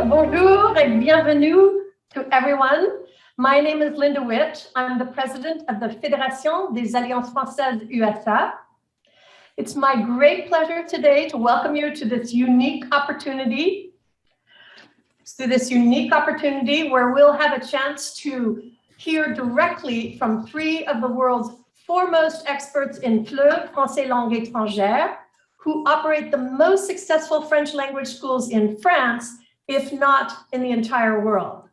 bonjour et bienvenue to everyone. My name is Linda Witt. I'm the president of the Fédération des Alliances Françaises USA. It's my great pleasure today to welcome you to this unique opportunity, where we'll have a chance to hear directly from three of the world's foremost experts in FLE, Français langue étrangère, who operate the most successful French language schools in France, if not in the entire world.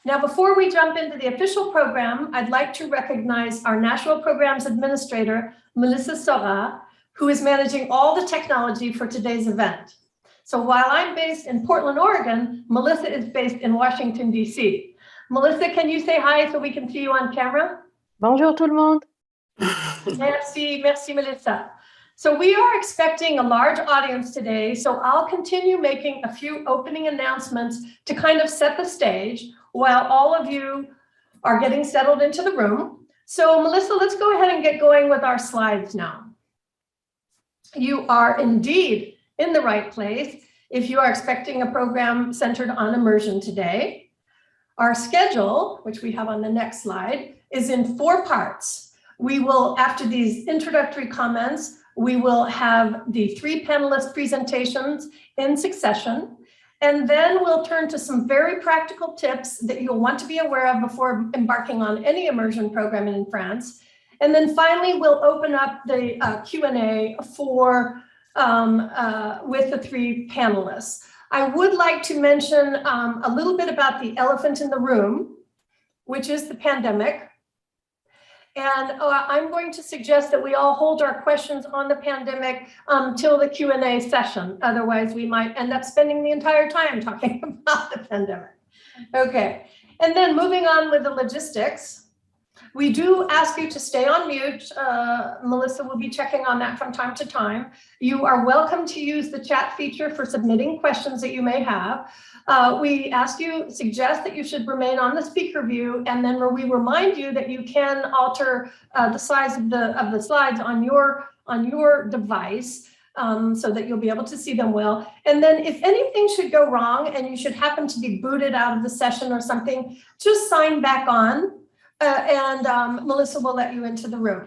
Now, before we jump into the official program, I'd like to recognize our National Programs Administrator, Melissa Sora, who is managing all the technology for today's event. So while I'm based in Portland, Oregon, Melissa is based in Washington, D.C. Melissa, can you say hi so we can see you on camera? Bonjour tout le monde. Merci, Melissa. So we are expecting a large audience today, so I'll continue making a few opening announcements to kind of set the stage while all of you are getting settled into the room. So Melissa, let's go ahead and get going with our slides now. You are indeed in the right place if you are expecting a program centered on immersion today. Our schedule, which we have on the next slide, is in 4 parts. We will, after these introductory comments, we will have the 3 panelist presentations in succession, and then we'll turn to some very practical tips that you'll want to be aware of before embarking on any immersion program in France. And then finally, we'll open up the Q&A for with the 3 panelists. I would like to mention a little bit about the elephant in the room, which is the pandemic. And I'm going to suggest that we all hold our questions on the pandemic till the Q&A session. Otherwise, we might end up spending the entire time talking about the pandemic. Okay, and then moving on with the logistics. We do ask you to stay on mute. Melissa will be checking on that from time to time. You are welcome to use the chat feature for submitting questions that you may have. We suggest that you should remain on the speaker view, and then we remind you that you can alter the size of the slides on your device so that you'll be able to see them well. And then if anything should go wrong and you should happen to be booted out of the session or something, just sign back on. And Melissa will let you into the room.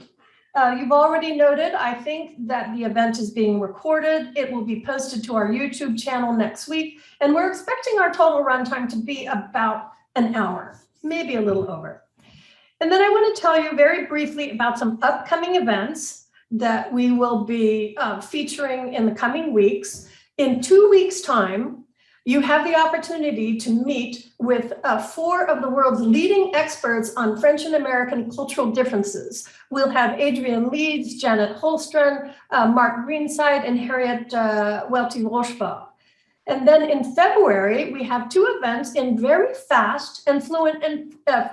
You've already noted, I think, that the event is being recorded. It will be posted to our YouTube channel next week, and we're expecting our total runtime to be about an hour, maybe a little over. And then I want to tell you very briefly about some upcoming events that we will be featuring in the coming weeks. In 2 weeks' time, you have the opportunity to meet with 4 of the world's leading experts on French and American cultural differences. We'll have Adrienne Leeds, Janet Holstrom, Mark Greenside, and Harriet Welty-Rochefort. And then in February, we have 2 events in very fast and fluent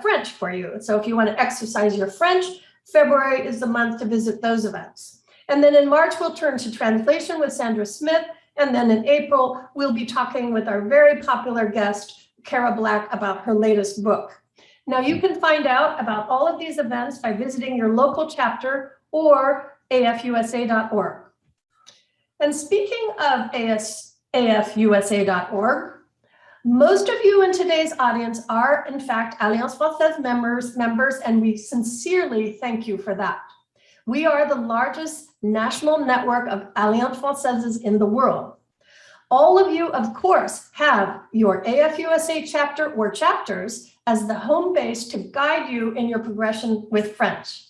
French for you. So if you want to exercise your French, February is the month to visit those events. And then in March, we'll turn to translation with Sandra Smith. And then in April, we'll be talking with our very popular guest, Cara Black, about her latest book. Now, you can find out about all of these events by visiting your local chapter or afusa.org. And speaking of afusa.org, most of you in today's audience are, in fact, Alliance Française members, and we sincerely thank you for that. We are the largest national network of Alliance Françaises in the world. All of you, of course, have your AFUSA chapter or chapters as the home base to guide you in your progression with French.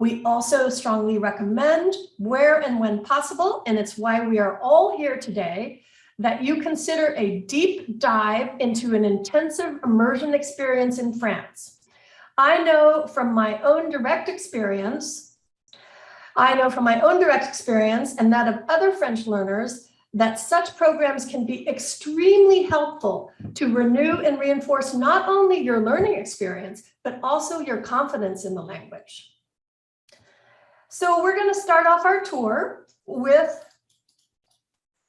We also strongly recommend, where and when possible, and it's why we are all here today, that you consider a deep dive into an intensive immersion experience in France. I know from my own direct experience and that of other French learners that such programs can be extremely helpful to renew and reinforce not only your learning experience, but also your confidence in the language. So we're going to start off our tour with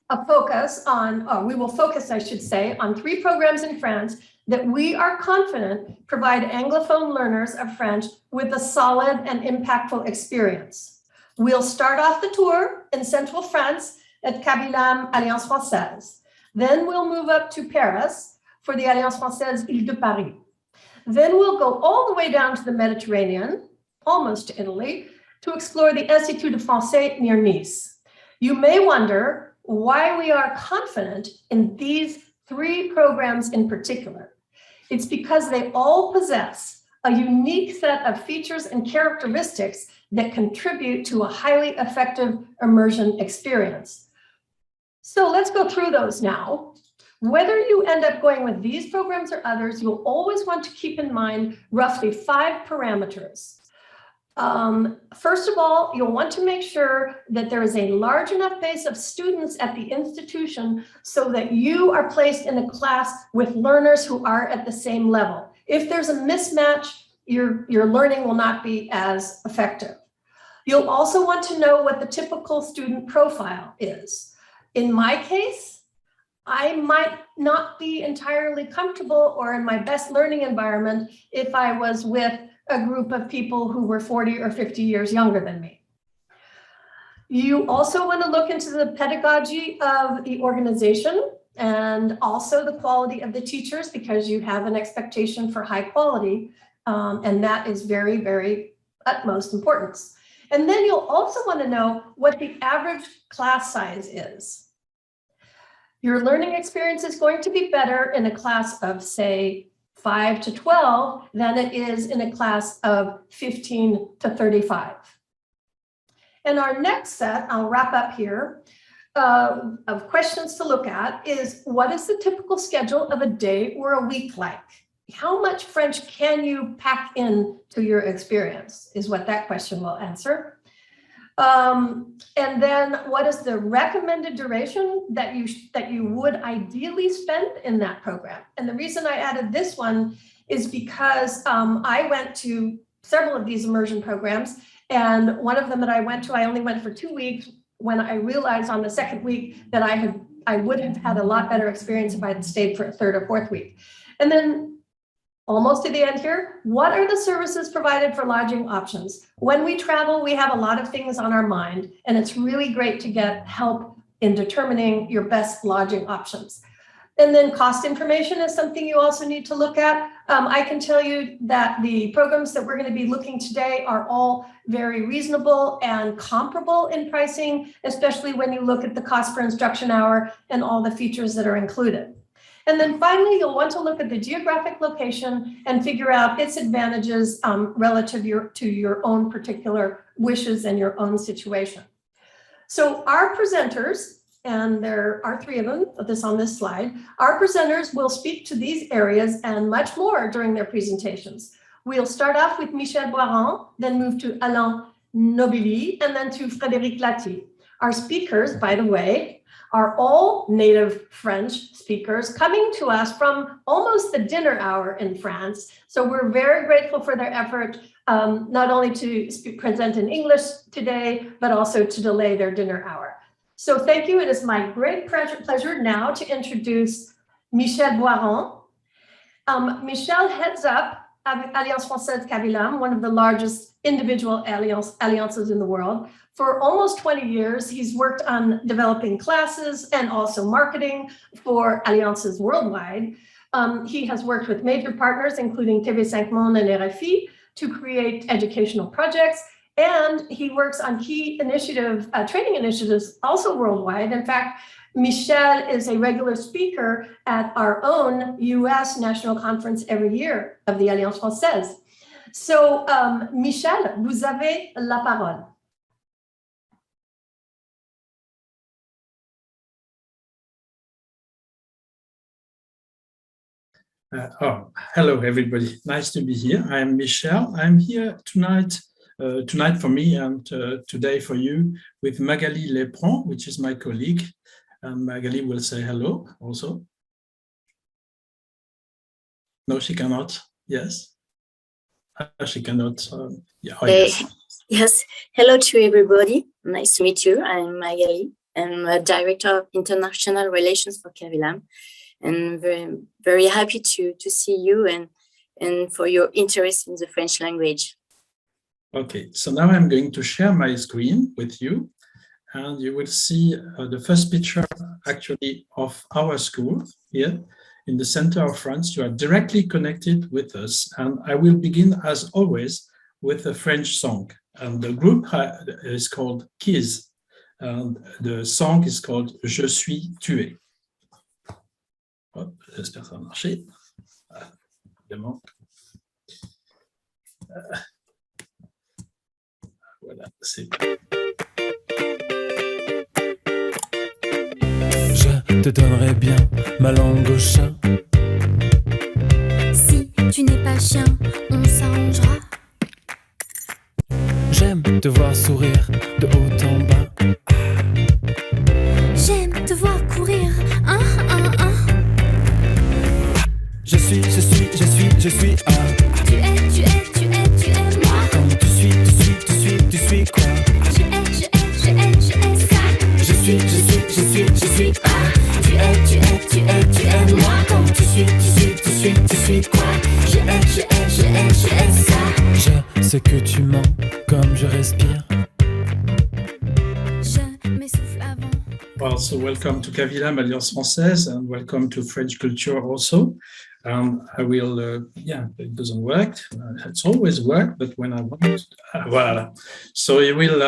a focus on, we will focus, I should say, on 3 programs in France that we are confident provide Anglophone learners of French with a solid and impactful experience. We'll start off the tour in central France at Cavilam, Alliance Française. Then we'll move up to Paris for the Alliance Française Île-de-Paris. Then we'll go all the way down to the Mediterranean, almost to Italy, to explore the Institut de Français near Nice. You may wonder why we are confident in these 3 programs in particular. It's because they all possess a unique set of features and characteristics that contribute to a highly effective immersion experience. So let's go through those now. Whether you end up going with these programs or others, you'll always want to keep in mind roughly 5 parameters. First of all, you'll want to make sure that there is a large enough base of students at the institution so that you are placed in a class with learners who are at the same level. If there's a mismatch, your learning will not be as effective. You'll also want to know what the typical student profile is. In my case, I might not be entirely comfortable or in my best learning environment if I was with a group of people who were 40 or 50 years younger than me. You also want to look into the pedagogy of the organization and also the quality of the teachers, because you have an expectation for high quality, and that is very, very utmost importance. And then you'll also want to know what the average class size is. Your learning experience is going to be better in a class of, say, 5 to 12 than it is in a class of 15 to 35. And our next set, I'll wrap up here, of questions to look at is, what is the typical schedule of a day or a week like? How much French can you pack in to your experience is what that question will answer. And then what is the recommended duration that you would ideally spend in that program? And the reason I added this one is because I went to several of these immersion programs, and one of them that I went to, I only went for 2 weeks, when I realized on the second week that I would have had a lot better experience if I had stayed for a 3rd or 4th week. And then almost to the end here, what are the services provided for lodging options? When we travel, we have a lot of things on our mind, and it's really great to get help in determining your best lodging options. And then cost information is something you also need to look at. I can tell you that the programs that we're going to be looking today are all very reasonable and comparable in pricing, especially when you look at the cost per instruction hour and all the features that are included. And then finally, you'll want to look at the geographic location and figure out its advantages relative to your own particular wishes and your own situation. So our presenters, and there are 3 of them on this slide, our presenters will speak to these areas and much more during their presentations. We'll start off with Michel Boiron, then move to Alain Nobili, and then to Frédéric Lati. Our speakers, by the way, are all native French speakers coming to us from almost the dinner hour in France. So we're very grateful for their effort, not only to present in English today, but also to delay their dinner hour. So thank you. It is my great pleasure now to introduce Michel Boiron. Michel heads up Alliance Française Cavilam, one of the largest individual alliances in the world. For almost 20 years, he's worked on developing classes and also marketing for alliances worldwide. He has worked with major partners, including TV5 Monde and RFI, to create educational projects. And he works on key training initiatives also worldwide. In fact, Michel is a regular speaker at our own US National Conference every year of the Alliance Française. So, Michel, vous avez la parole. Hello, everybody. Nice to be here. I'm Michel. I'm here tonight for me and today for you with Magali Lepron, which is my colleague. Magali will say hello also. No, she cannot. Yes. She cannot. Yeah. Oh, yes. Yes. Hello to everybody. Nice to meet you. I'm Magali. I'm a Director of International Relations for Cavilam. And very, very happy to see you and for your interest in the French language. Okay, so now I'm going to share my screen with you. and you will see the first picture actually of our school here in the center of France. You are directly connected with us, and I will begin as always with a French song, and the group is called Kiss, and the song is called Je suis tué. Hop, j'espère que ça va marcher. Évidemment. Voilà, c'est. Je te donnerai bien ma langue au chat. Si tu n'es pas chien, on s'arrangera. J'aime te voir sourire de haut en bas. J'aime te voir courir, hein. Je suis ah. Tu es moi. Quand tu suis quoi? Je hais ça. Je suis ah. Tu es moi. Quand tu suis quoi? Je hais ça. Je sais que tu mens comme je respire. Je m'essouffle avant. Well, so welcome to Cavilam, Alliance Française, and welcome to French culture also. I will, it doesn't work. It's always worked, but when I want, voilà. So you will,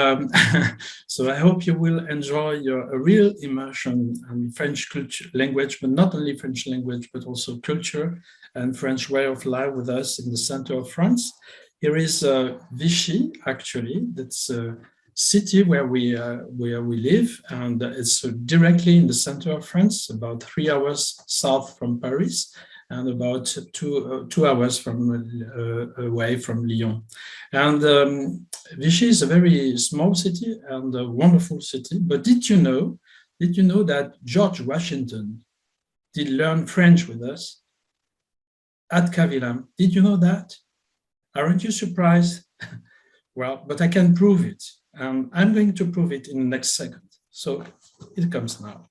so I hope you will enjoy a real immersion in French culture, language, but not only French language, but also culture and French way of life with us in the center of France. Here is Vichy, actually. That's a city where we live, and it's directly in the center of France, about 3 hours south from Paris, and about two hours from away from Lyon. And Vichy is a very small city and a wonderful city. But did you know that George Washington did learn French with us at Cavilam? Did you know that? Aren't you surprised? Well, but I can prove it. I'm going to prove it in the next second. So it comes now.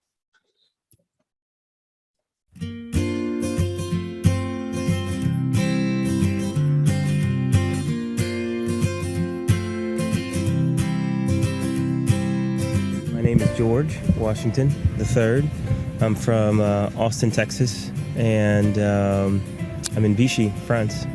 My name is George Washington III. I'm from Austin, Texas, and I'm in Vichy, France.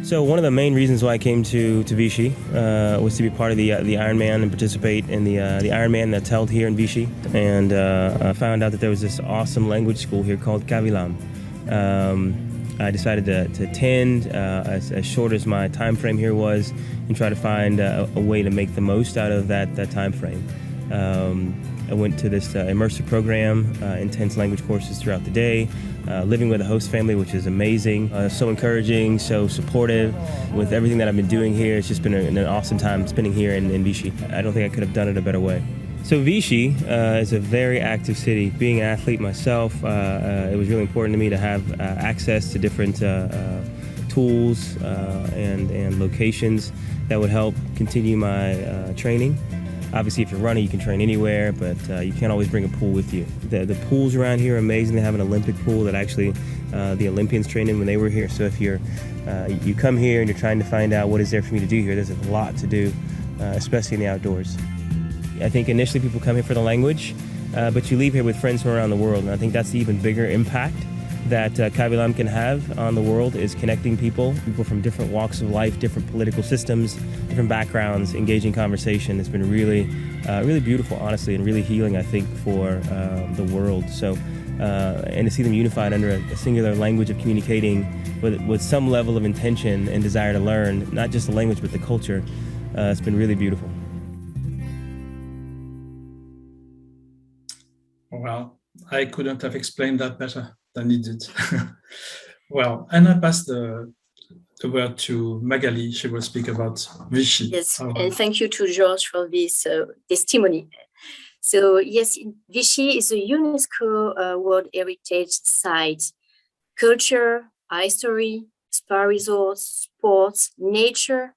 So one of the main reasons why I came to Vichy was to be part of the Ironman and participate in the Ironman that's held here in Vichy. And I found out that there was this awesome language school here called Cavilam. I decided to attend as short as my time frame here was, and try to find a way to make the most out of that time frame. I went to this immersive program, intense language courses throughout the day, living with a host family, which is amazing, so encouraging, so supportive. With everything that I've been doing here, it's just been an awesome time spending here in Vichy. I don't think I could have done it a better way. So Vichy is a very active city. Being an athlete myself, it was really important to me to have access to different tools and locations that would help continue my training. Obviously, if you're running, you can train anywhere, but you can't always bring a pool with you. The pools around here are amazing. They have an Olympic pool that actually the Olympians trained in when they were here. So if you come here and you're trying to find out what is there for me to do here, there's a lot to do, especially in the outdoors. I think initially people come here for the language, but you leave here with friends from around the world, and I think that's the even bigger impact that Cavilam can have on the world, is connecting people from different walks of life, different political systems, different backgrounds, engaging conversation. It's been really, really beautiful, honestly, and really healing, I think, for the world. So, and to see them unified under a singular language of communicating with some level of intention and desire to learn, not just the language, but the culture, it's been really beautiful. Well, I couldn't have explained that better than he did. Well, and I pass the word to Magali. She will speak about Vichy. Yes, and thank you to George for this testimony. So yes, Vichy is a UNESCO World Heritage Site. Culture, history, spa resorts, sports, nature.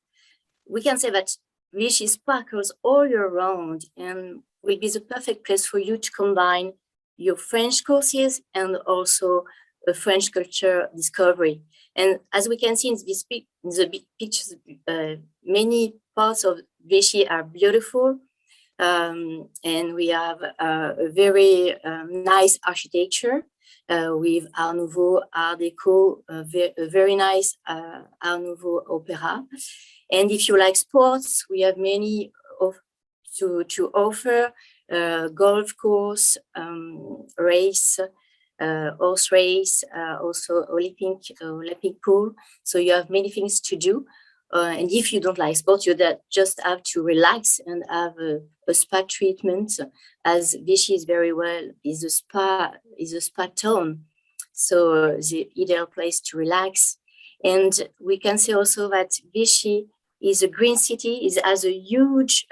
We can say that Vichy sparkles all year round and will be the perfect place for you to combine your French courses and also a French culture discovery. And as we can see in the pictures, many parts of Vichy are beautiful. And we have a very nice architecture with Art Nouveau, Art Deco, a very nice Art Nouveau opera. And if you like sports, we have many to offer, golf course, race, horse race, also Olympic pool. So you have many things to do. And if you don't like sports, you just have to relax and have a spa treatment, as Vichy is a spa town. So the ideal place to relax. And we can say also that Vichy is a green city. It has a huge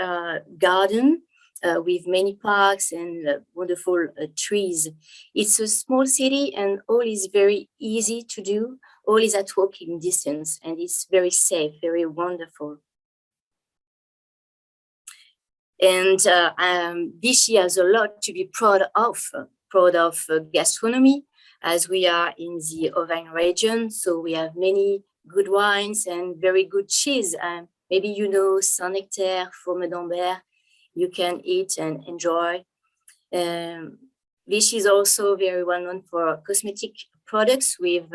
garden with many parks and wonderful trees. It's a small city and all is very easy to do. All is at walking distance and it's very safe, very wonderful. And Vichy has a lot to be proud of gastronomy, as we are in the Auvergne region. So we have many good wines and very good cheese. Maybe you know Saint-Nectaire, Fromage d'Ambert, you can eat and enjoy. Vichy is also very well known for cosmetic products with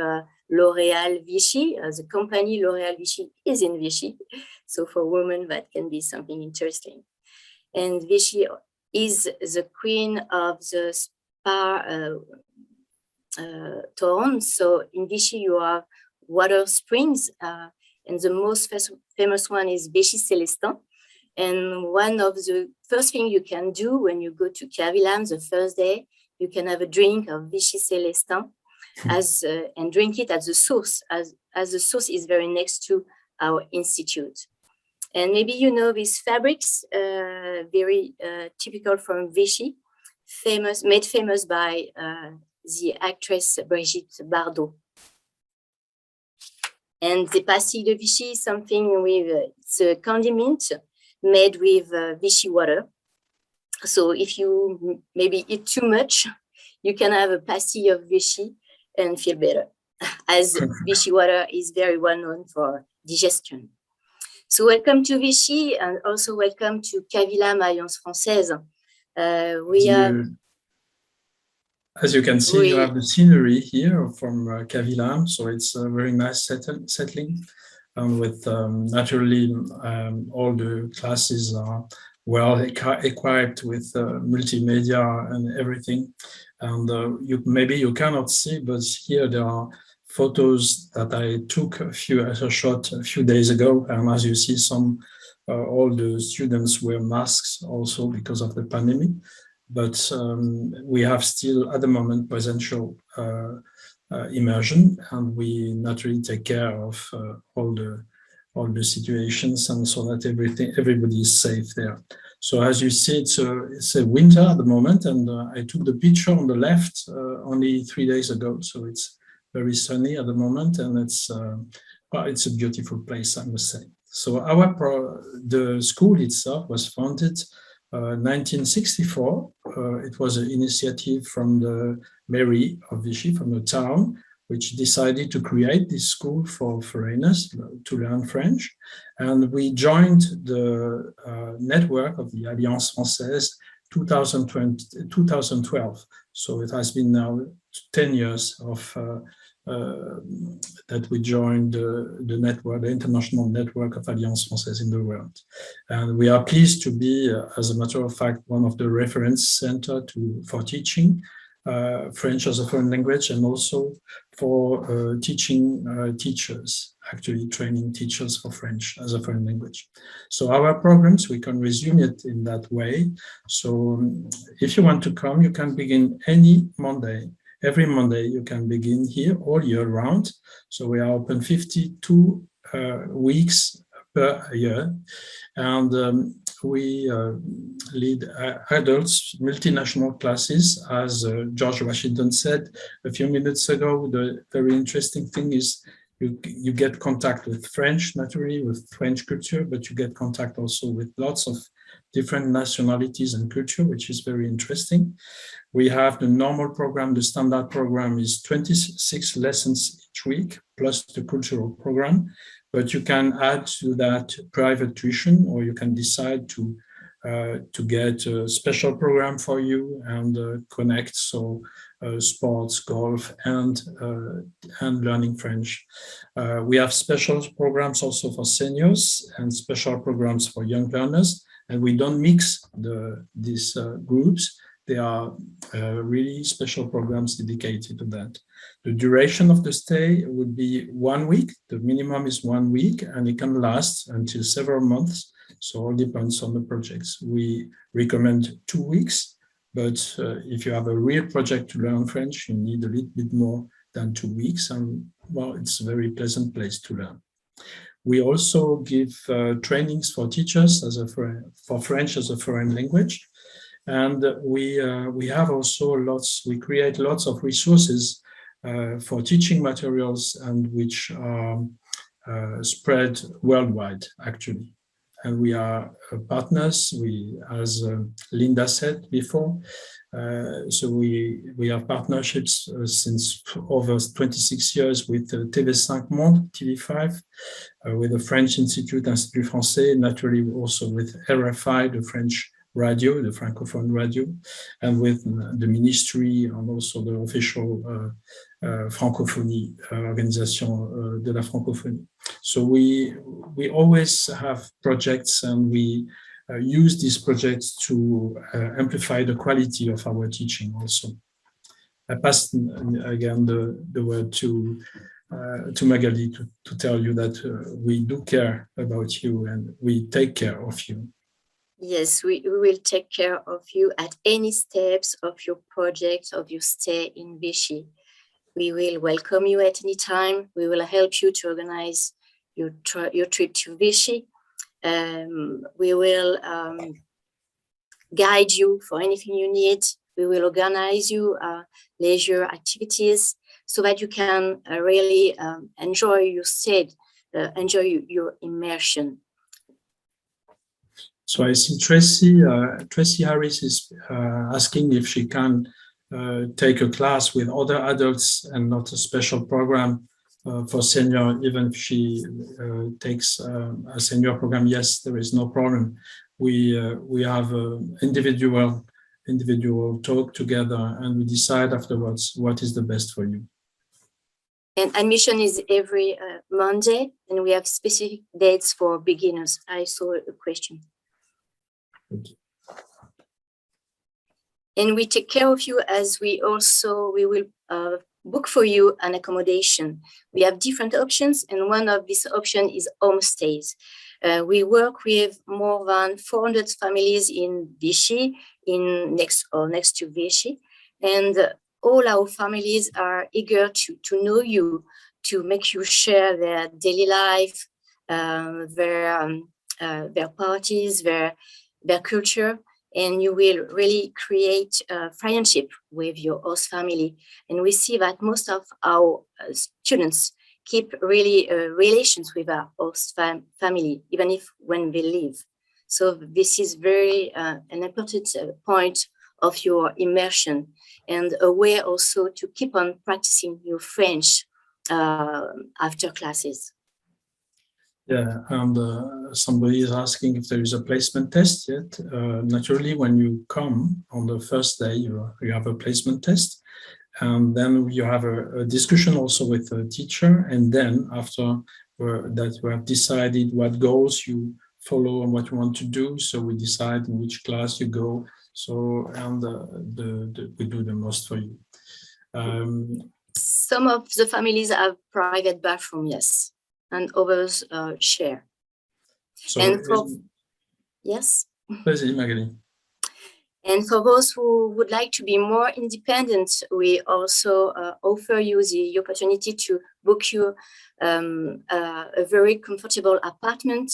L'Oréal Vichy. The company L'Oréal Vichy is in Vichy. So for women, that can be something interesting. And Vichy is the queen of the spa town. So in Vichy, you have water springs, and the most famous one is Vichy Célestin. And one of the first things you can do when you go to Cavilam the first day, you can have a drink of Vichy Célestin and drink it at the source, as the source is very next to our institute. And maybe you know these fabrics, very typical from Vichy, made famous by the actress Brigitte Bardot. And the pastilles de Vichy is something with it's a condiment made with Vichy water. So if you maybe eat too much, you can have a pastille of Vichy and feel better, as Vichy water is very well known for digestion. So welcome to Vichy and also welcome to Cavilam, Alliance Française. As you can see, you have the scenery here from Cavilam, so it's a very nice settling. With naturally all the classes are well equipped with multimedia and everything. And maybe you cannot see, but here there are photos that I took a few days ago. And as you see, all the students wear masks also because of the pandemic. But we have still at the moment presential immersion, and we naturally take care of all the situations, and so that everybody is safe there. So as you see, it's a winter at the moment, and I took the picture on the left only 3 days ago. So it's very sunny at the moment, and it's a beautiful place, I must say. So the school itself was founded 1964. It was an initiative from the Mairie of Vichy, from the town, which decided to create this school for foreigners to learn French. And we joined the network of the Alliance Française 2012. So it has been now 10 years of that we joined the network, the international network of Alliance Française in the world. And we are pleased to be, as a matter of fact, one of the reference center for teaching French as a foreign language, and also for teaching teachers, actually training teachers for French as a foreign language. So our programs, we can resume it in that way. So if you want to come, you can begin any Monday. Every Monday you can begin here all year round. So we are open 52 weeks per year. And we lead adults, multinational classes, as George Washington said a few minutes ago. The very interesting thing is you get contact with French, naturally, with French culture, but you get contact also with lots of different nationalities and culture, which is very interesting. We have the normal program. The standard program is 26 lessons each week, plus the cultural program. But you can add to that private tuition, or you can decide to to get a special program for you and connect. So sports, golf, and learning French. We have special programs also for seniors and special programs for young learners, and we don't mix these groups. They are really special programs dedicated to that. The duration of the stay would be 1 week. The minimum is 1 week, and it can last until several months. So all depends on the projects. We recommend 2 weeks, but if you have a real project to learn French, you need a little bit more than 2 weeks. And well, it's a very pleasant place to learn. We also give trainings for teachers for French as a foreign language. And we have also we create lots of resources for teaching materials and which are spread worldwide, actually. And we are partners, as Linda said before, so we have partnerships since over 26 years with TV5 Monde, TV5, with the French Institut Français, naturally also with RFI, the French radio, the Francophone radio, and with the ministry and also the official Francophonie, Organisation de la Francophonie. So we always have projects, and we use these projects to amplify the quality of our teaching also. I pass again the word to Magali to tell you that we do care about you and we take care of you. Yes, we will take care of you at any steps of your project, of your stay in Vichy. We will welcome you at any time. We will help you to organize your trip to Vichy. We will guide you for anything you need. We will organize you leisure activities so that you can really enjoy your stay, enjoy your immersion. So I see Tracy Harris is asking if she can take a class with other adults and not a special program for senior, even if she takes a senior program. Yes, there is no problem. We have an individual talk together, and we decide afterwards what is the best for you. And admission is every Monday, and we have specific dates for beginners. I saw a question. And we take care of you as we will book for you an accommodation. We have different options, and one of these options is homestays. We work with more than 400 families in Vichy, next to Vichy, and all our families are eager to know you, to make you share their daily life, their parties, their culture, and you will really create a friendship with your host family. And we see that most of our students keep really relations with our host family, even if when they leave. So this is very an important point of your immersion, and a way also to keep on practicing your French after classes. Yeah, and somebody is asking if there is a placement test yet. Naturally, when you come on the first day, you have a placement test, and then you have a discussion also with the teacher, and then after that we have decided what goals you follow and what you want to do, so we decide in which class you go. So, and we do the most for you. Some of the families have private bathroom, yes, and others share. So, and yes. Vas-y, Magali. And for those who would like to be more independent, we also offer you the opportunity to book you a very comfortable apartment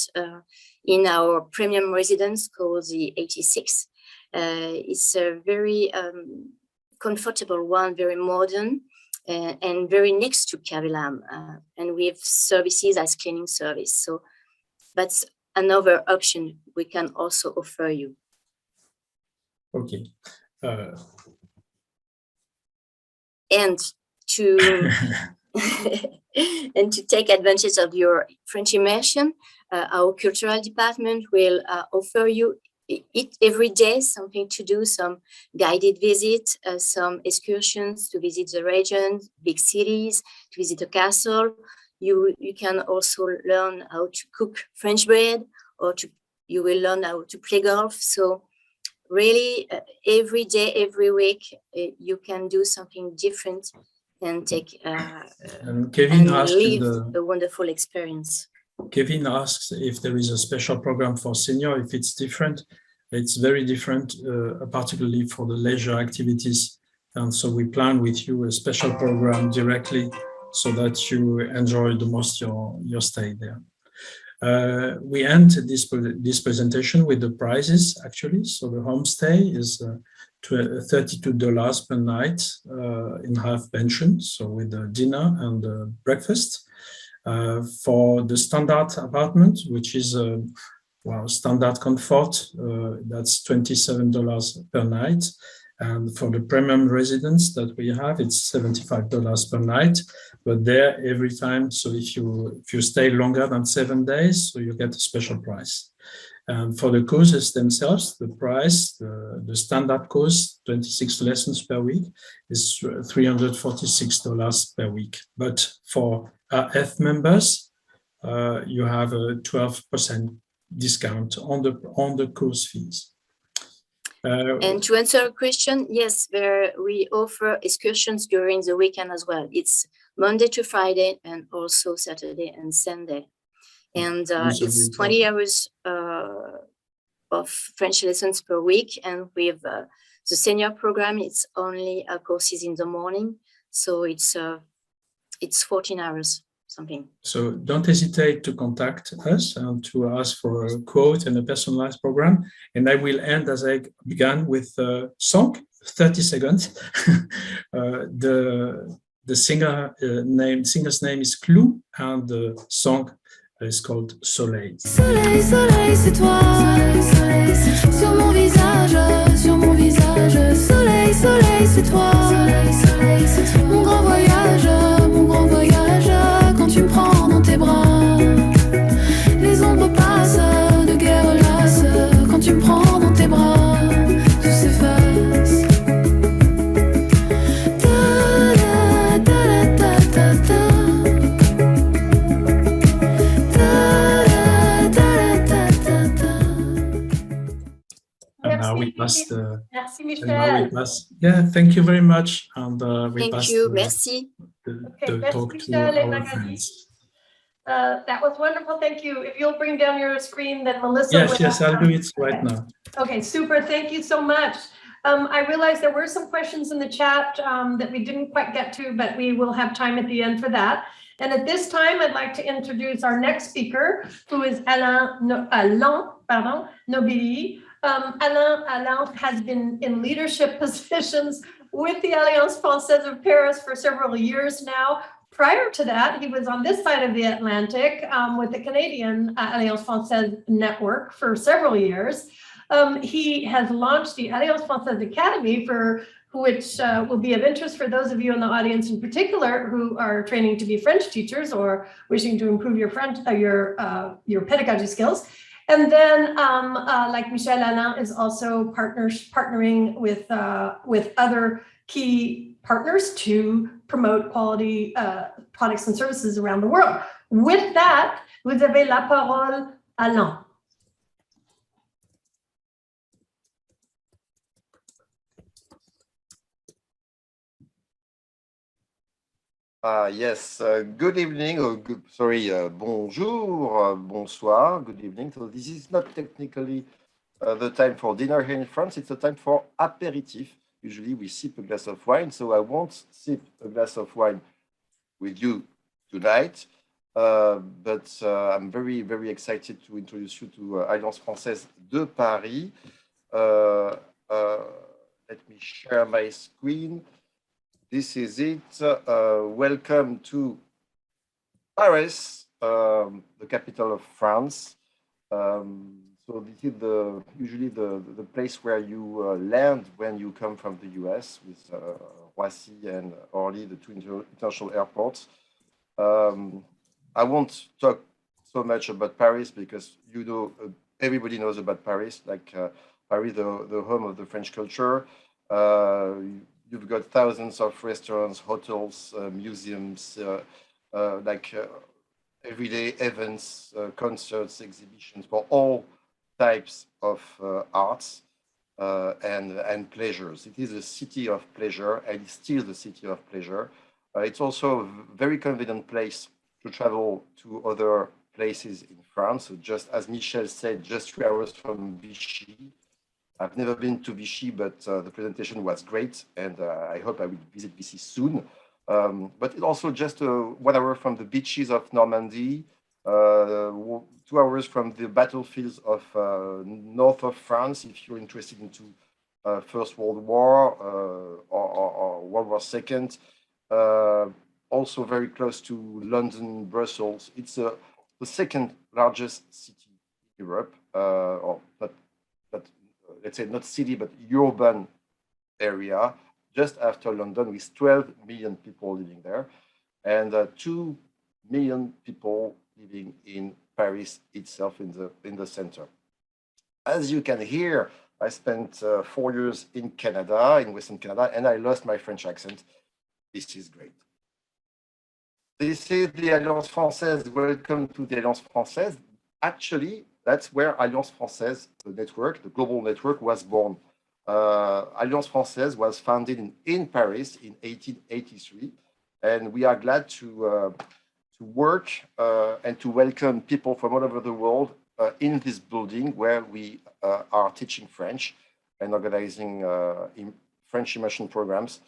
in our premium residence called the 86. It's a very comfortable one, very modern, and very next to Cavilam, and we have services as cleaning service. So that's another option we can also offer you. Okay. And to and to take advantage of your French immersion, our cultural department will offer you every day something to do, some guided visits, some excursions to visit the region, big cities, to visit a castle. You can also learn how to cook French bread, or you will learn how to play golf. So really, every day, every week, you can do something different and take and Kevin and asked live a wonderful experience. Kevin asks if there is a special program for senior, if it's different. It's very different, particularly for the leisure activities. And so we plan with you a special program directly so that you enjoy the most your stay there. We end this presentation with the prices, actually. So the homestay is $32 per night in half pension, so with the dinner and the breakfast. For the standard apartment, which is standard comfort, that's $27 per night. And for the premium residence that we have, it's $75 per night. But there, every time, so if you stay longer than 7 days, so you get a special price. And for the courses themselves, the price, the standard course, 26 lessons per week, is $346 per week. But for RF members, you have a 12% discount on the course fees. And to answer a question, yes, we offer excursions during the weekend as well. It's Monday to Friday and also Saturday and Sunday. And it's 20 hours of French lessons per week. And with the senior program, it's only courses in the morning. So it's 14 hours. Something. So don't hesitate to contact us and to ask for a quote and a personalized program. And I will end as I began with a song, 30 seconds. The singer's name is Clou, and the song is called Soleil. Soleil, soleil, c'est toi. Soleil, c'est toi. Sur mon visage, sur mon visage. Soleil, soleil, c'est toi. Soleil, soleil, c'est toi. Mon grand voyage, mon grand voyage. Quand tu me prends dans tes bras, les ombres passent de guerre lasse. Quand tu me prends dans tes bras, tout s'efface. Ta da da da da da. Merci Michel. Yeah, thank you very much. And we thank you. Merci. The talk to our friends. That was wonderful. Thank you. If you'll bring down your screen, then Melissa. Yes, I'll do it right now. Okay, super. Thank you so much. I realized there were some questions in the chat that we didn't quite get to, but we will have time at the end for that. And at this time, I'd like to introduce our next speaker, who is Alain Nobili. Alain has been in leadership positions with the Alliance Française of Paris for several years now. Prior to that, he was on this side of the Atlantic with the Canadian Alliance Française network for several years. He has launched the Alliance Française Academy, which will be of interest for those of you in the audience in particular who are training to be French teachers or wishing to improve your French, your pedagogy skills. And then, like Michel, Alain is also partnering with other key partners to promote quality products and services around the world. With that, vous avez la parole, Alain. Yes, good evening, or bonjour, bonsoir, good evening. So this is not technically the time for dinner here in France, it's a time for aperitif. Usually we sip a glass of wine, so I won't sip a glass of wine with you tonight, but I'm very, very excited to introduce you to Alliance Française de Paris. Let me share my screen. This is it. Welcome to Paris, the capital of France. So this is usually the place where you land when you come from the US with Roissy and Orly, the two international airports. I won't talk so much about Paris because you know everybody knows about Paris, like Paris, the home of the French culture. You've got thousands of restaurants, hotels, museums, everyday events, concerts, exhibitions for all types of arts and pleasures. It is a city of pleasure, and it's still the city of pleasure. It's also a very convenient place to travel to other places in France. So just as Michel said, just 3 hours from Vichy. I've never been to Vichy, but the presentation was great, and I hope I will visit Vichy soon. But it's also just 1 hour from the beaches of Normandy, 2 hours from the battlefields of north of France, if you're interested into First World War or World War II. Also very close to London, Brussels. It's the second largest city in Europe, or not, let's say not city, but urban area, just after London, with 12 million people living there, and 2 million people living in Paris itself, in the center. As you can hear, I spent 4 years in Canada, in Western Canada, and I lost my French accent. This is great. This is the Alliance Française. Welcome to the Alliance Française. Actually, that's where Alliance Française, the network, the global network, was born. Alliance Française was founded in Paris in 1883, and we are glad to work and to welcome people from all over the world in this building where we are teaching French and organizing French immersion programs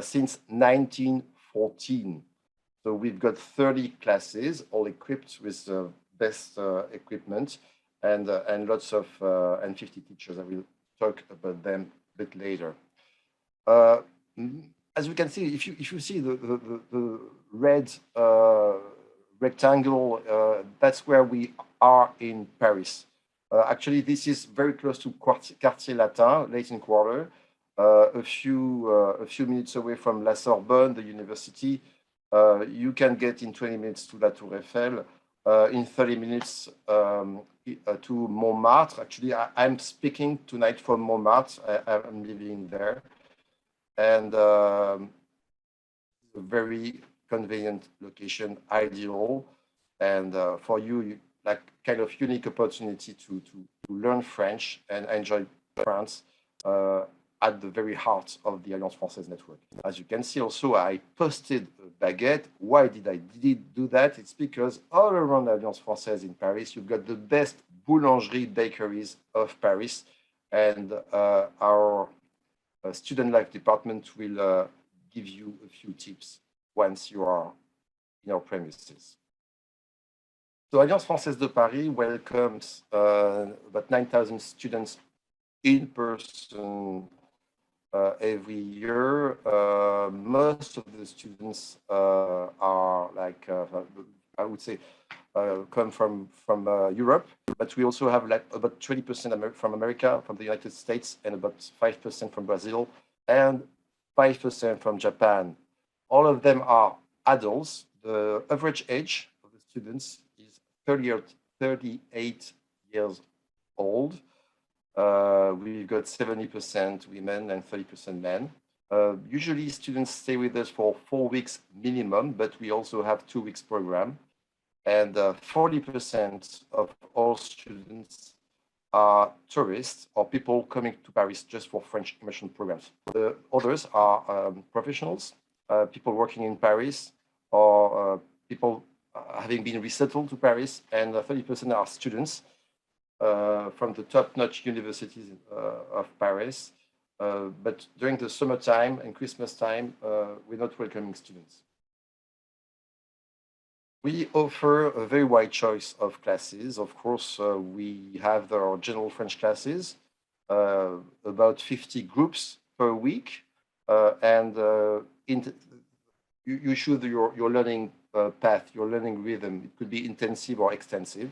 since 1914. So we've got 30 classes, all equipped with the best equipment, and lots of and 50 teachers. I will talk about them a bit later. As you can see, if you see the red rectangle, that's where we are in Paris. Actually, this is very close to Quartier Latin, Latin Quarter, a few minutes away from La Sorbonne, the university. You can get in 20 minutes to La Tour Eiffel, in 30 minutes to Montmartre. Actually, I'm speaking tonight from Montmartre. I'm living there. And a very convenient location, ideal. And for you, like kind of unique opportunity to learn French and enjoy France at the very heart of the Alliance Française network. As you can see also, I posted a baguette. Why did I do that? It's because all around Alliance Française in Paris, you've got the best boulangerie bakeries of Paris. And our student life department will give you a few tips once you are in our premises. So Alliance Française de Paris welcomes about 9,000 students in person every year. Most of the students are like, I would say, come from Europe, but we also have like about 20% from America, from the United States, and about 5% from Brazil, and 5% from Japan. All of them are adults. The average age of the students is 38 years old. We've got 70% women and 30% men. Usually students stay with us for 4 weeks minimum, but we also have 2 weeks program. And 40% of all students are tourists or people coming to Paris just for French immersion programs. The others are professionals, people working in Paris, or people having been resettled to Paris, and 30% are students from the top-notch universities of Paris. But during the summertime and Christmas time, we're not welcoming students. We offer a very wide choice of classes. Of course, we have our general French classes, about 50 groups per week, and you choose your learning path, your learning rhythm. It could be intensive or extensive.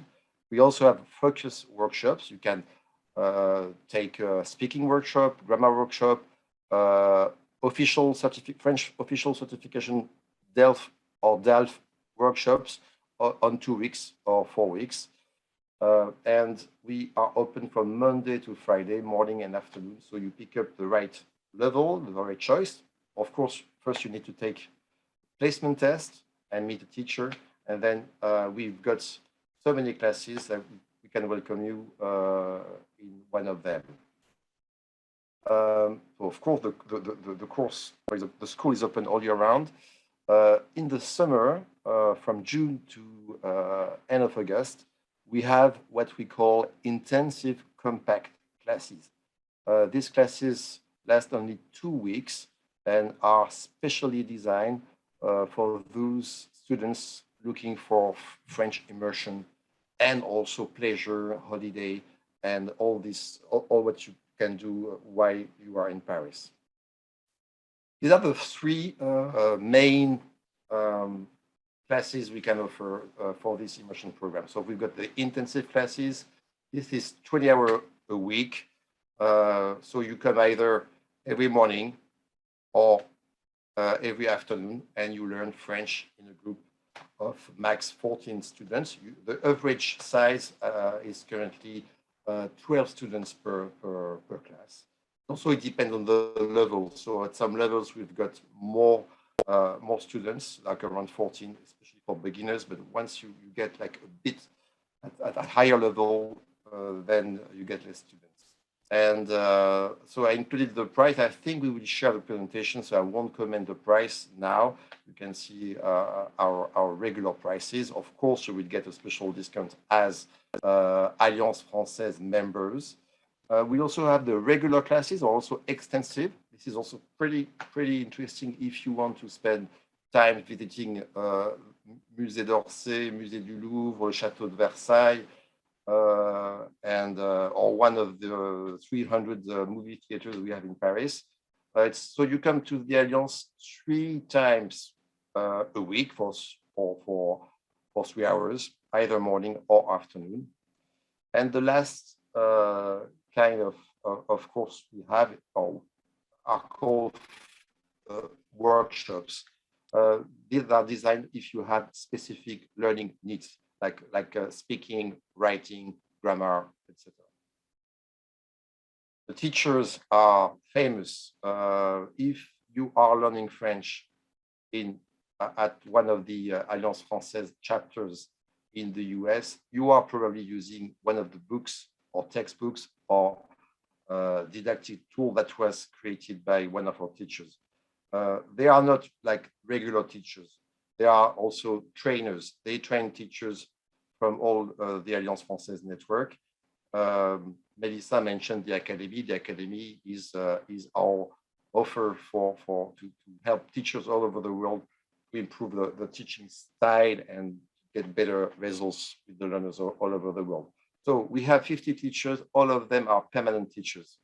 We also have focus workshops. You can take a speaking workshop, grammar workshop, French official certification, DELF or DALF workshops on 2 weeks or 4 weeks. and we are open from Monday to Friday, morning and afternoon. So you pick up the right level, the right choice. Of course, first you need to take placement test and meet a teacher. And then we've got so many classes that we can welcome you in one of them. So of course, the school is open all year round. In the summer, from June to end of August, we have what we call intensive compact classes. These classes last only 2 weeks and are specially designed for those students looking for French immersion and also pleasure, holiday, and all what you can do while you are in Paris. These are the three main classes we can offer for this immersion program. So we've got the intensive classes. This is 20 hours a week. So you come either every morning or every afternoon, and you learn French in a group of max 14 students. The average size is currently 12 students per class. Also, it depends on the level. So at some levels, we've got more students, like around 14, especially for beginners. But once you get like a bit at a higher level, then you get less students. And so I included the price. I think we will share the presentation, so I won't comment the price now. You can see our regular prices. Of course, you will get a special discount as Alliance Française members. We also have the regular classes, are also extensive. This is also pretty interesting if you want to spend time visiting Musée d'Orsay, Musée du Louvre, Château de Versailles, or one of the 300 movie theaters we have in Paris. So you come to the Alliance 3 times a week for 3 hours, either morning or afternoon. And the last kind of course we have are called workshops. These are designed if you have specific learning needs, like speaking, writing, grammar, etc. The teachers are famous. If you are learning French at one of the Alliance Française chapters in the US, you are probably using one of the books or textbooks or didactic tool that was created by one of our teachers. They are not like regular teachers. They are also trainers. They train teachers from all the Alliance Française network. Melissa mentioned the Academy. The Academy is our offer to help teachers all over the world to improve the teaching style and get better results with the learners all over the world. So we have 50 teachers. All of them are permanent teachers.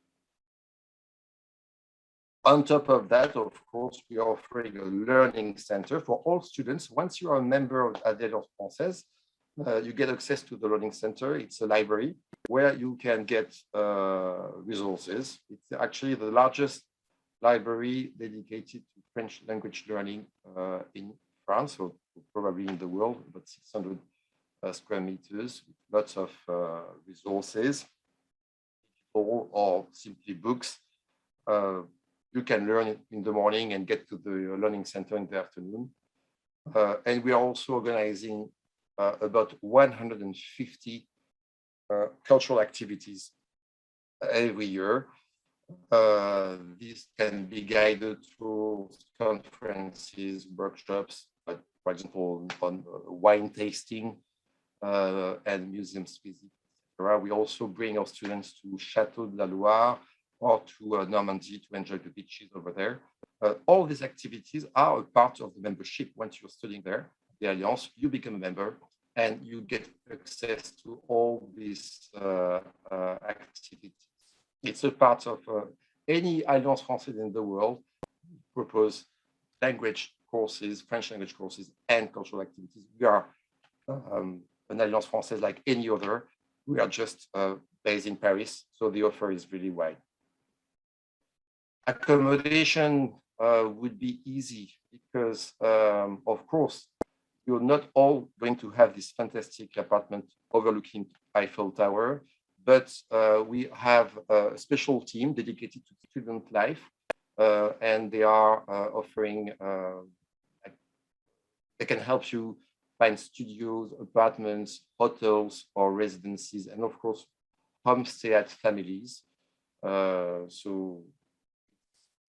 On top of that, of course, we are offering a learning center for all students. Once you are a member of Alliance Française, you get access to the learning center. It's a library where you can get resources. It's actually the largest library dedicated to French language learning in France, or probably in the world, about 600 square meters, with lots of resources, or simply books. You can learn in the morning and get to the learning center in the afternoon. And we are also organizing about 150 cultural activities every year. These can be guided through conferences, workshops, for example, on wine tasting and museums visit, etc. We also bring our students to Château de la Loire or to Normandy to enjoy the beaches over there. All these activities are a part of the membership. Once you're studying there, the Alliance, you become a member and you get access to all these activities. It's a part of any Alliance Française in the world propose language courses, French language courses, and cultural activities. We are an Alliance Française like any other. We are just based in Paris, so the offer is really wide. Accommodation would be easy because, of course, you're not all going to have this fantastic apartment overlooking Eiffel Tower, but we have a special team dedicated to student life, and they are offering, they can help you find studios, apartments, hotels, or residencies, and of course, homestay at families. So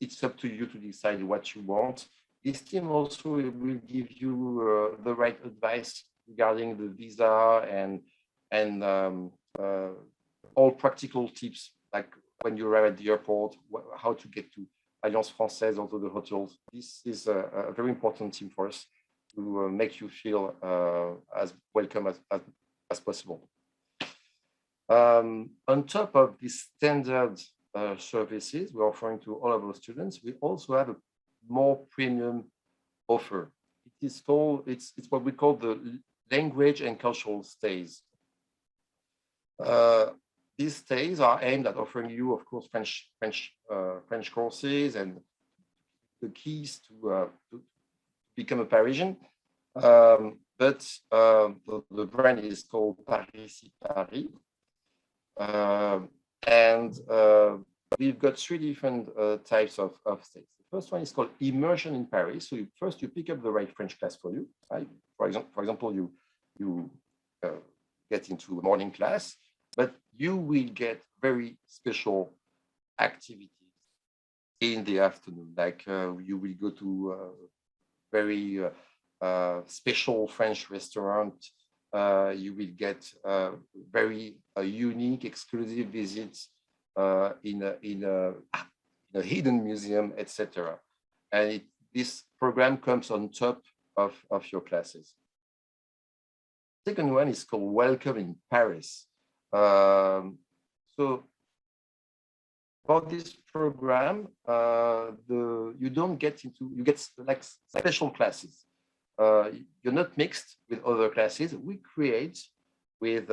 it's up to you to decide what you want. This team also will give you the right advice regarding the visa and all practical tips, like when you arrive at the airport, how to get to Alliance Française or to the hotels. This is a very important team for us to make you feel as welcome as possible. On top of these standard services we're offering to all of our students, we also have a more premium offer. It is called, it's what we call the language and cultural stays. These stays are aimed at offering you, of course, French courses and the keys to become a Parisian. But the brand is called Paris Paris. And we've got three different types of stays. The first one is called Immersion in Paris. So first you pick up the right French class for you. Right? For example, you get into a morning class, but you will get very special activities in the afternoon. Like you will go to a very special French restaurant. You will get very unique, exclusive visits in a hidden museum, etc. And this program comes on top of your classes. Second one is called Welcome in Paris. So for this program, you don't get into, you get like special classes. You're not mixed with other classes. We create with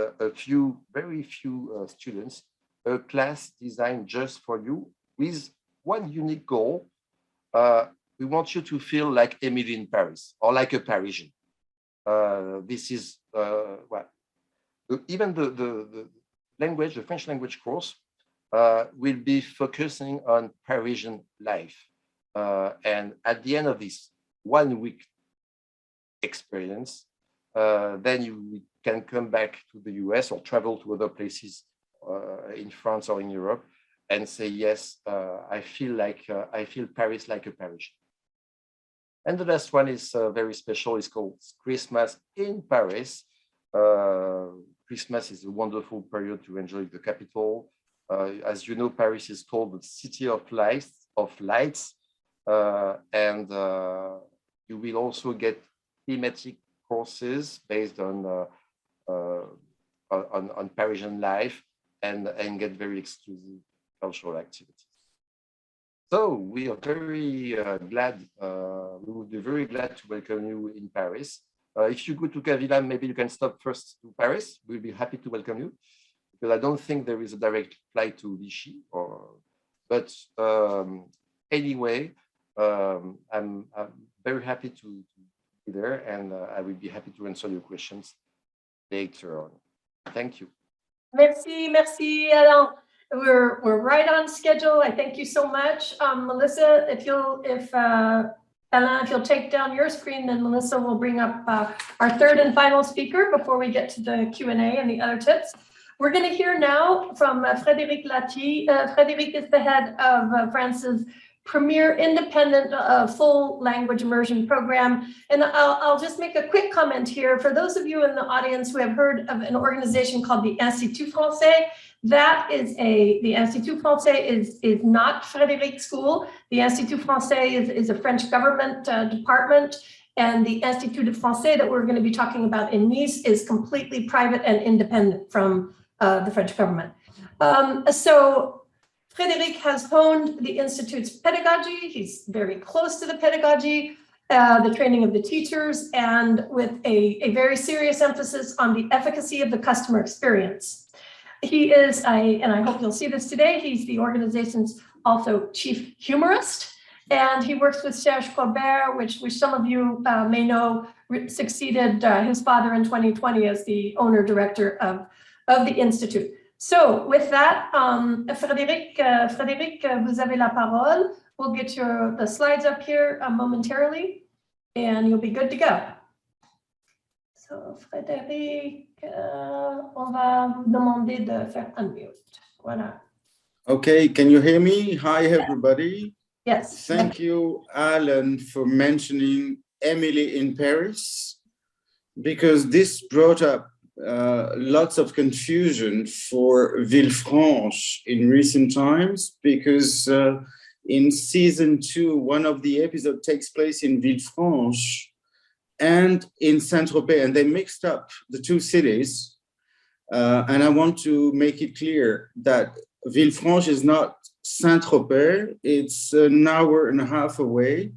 very few students, a class designed just for you with one unique goal. We want you to feel like Emily in Paris or like a Parisian. This is, well, even the language, the French language course will be focusing on Parisian life. And at the end of this 1 week experience, then you can come back to the US or travel to other places in France or in Europe and say, yes, I feel Paris like a Parisian. And the last one is very special. It's called Christmas in Paris. Christmas is a wonderful period to enjoy the capital. As you know, Paris is called the city of lights, and you will also get thematic courses based on Parisian life and get very exclusive cultural activities. So we are very glad. We would be very glad to welcome you in Paris. If you go to Cavilam, maybe you can stop first to Paris. We'll be happy to welcome you, because I don't think there is a direct flight to Vichy. But anyway, I'm very happy to be there, and I will be happy to answer your questions later on. Thank you. Merci, Alain. We're right on schedule. I thank you so much, Melissa. Alain, if you'll take down your screen, then Melissa will bring up our third and final speaker before we get to the Q&A and the other tips. We're going to hear now from Frédéric Lati. Frédéric is the head of France's premier independent full language immersion program. And I'll just make a quick comment here. For those of you in the audience who have heard of an organization called the Institut de Français, the Institut de Français is not Frédéric's school. The Institut de Français is a French government department, and the Institut de Français that we're going to be talking about in Nice is completely private and independent from the French government. So Frédéric has honed the Institute's pedagogy. He's very close to the pedagogy, the training of the teachers, and with a very serious emphasis on the efficacy of the customer experience. He is, and I hope you'll see this today, he's the organization's also chief humorist, and he works with Serge Colbert, which some of you may know succeeded his father in 2020 as the owner director of the Institute. So with that, Frédéric, vous avez la parole. We'll get the slides up here momentarily, and you'll be good to go. So Frédéric, on va demander de faire unmute. Voilà. Okay, can you hear me? Hi, everybody. Yes. Thank you, Alan, for mentioning Emily in Paris, because this brought up lots of confusion for Villefranche in recent times, because in season 2, one of the episodes takes place in Villefranche and in Saint-Tropez, and they mixed up the two cities. And I want to make it clear that Villefranche is not Saint-Tropez. It's an hour and a half away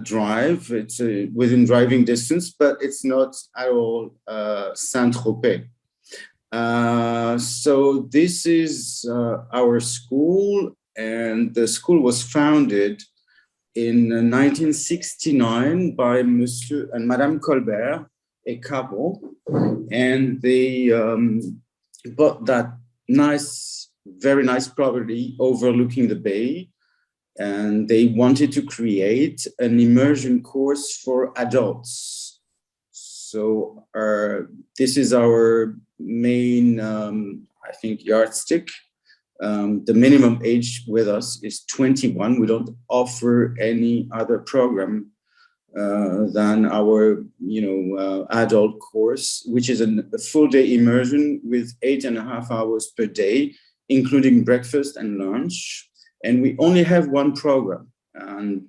drive. It's within driving distance, but it's not at all Saint-Tropez. So this is our school, and the school was founded in 1969 by Monsieur and Madame Colbert, a couple, and they bought that very nice property overlooking the bay, and they wanted to create an immersion course for adults. So this is our main, I think, yardstick. The minimum age with us is 21. We don't offer any other program than our, adult course, which is a full day immersion with 8.5 hours per day, including breakfast and lunch. And we only have one program, and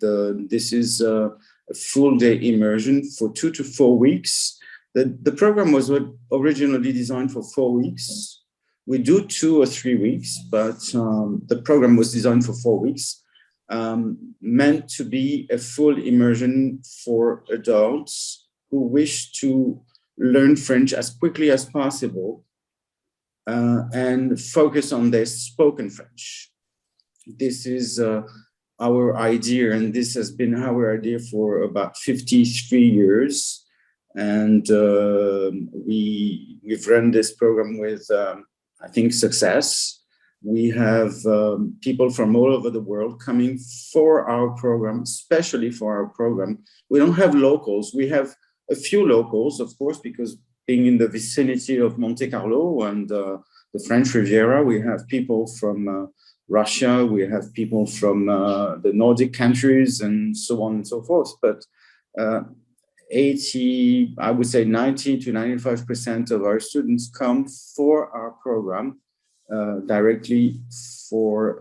this is a full day immersion for 2 to 4 weeks. The program was originally designed for 4 weeks. We do 2 or 3 weeks, but the program was designed for 4 weeks, meant to be a full immersion for adults who wish to learn French as quickly as possible and focus on their spoken French. This is our idea, and this has been our idea for about 53 years. And we've run this program with, I think, success. We have people from all over the world coming for our program, especially for our program. We don't have locals. We have a few locals, of course, because being in the vicinity of Monte Carlo and the French Riviera, we have people from Russia, we have people from the Nordic countries, and so on and so forth. But 90 to 95% of our students come for our program directly for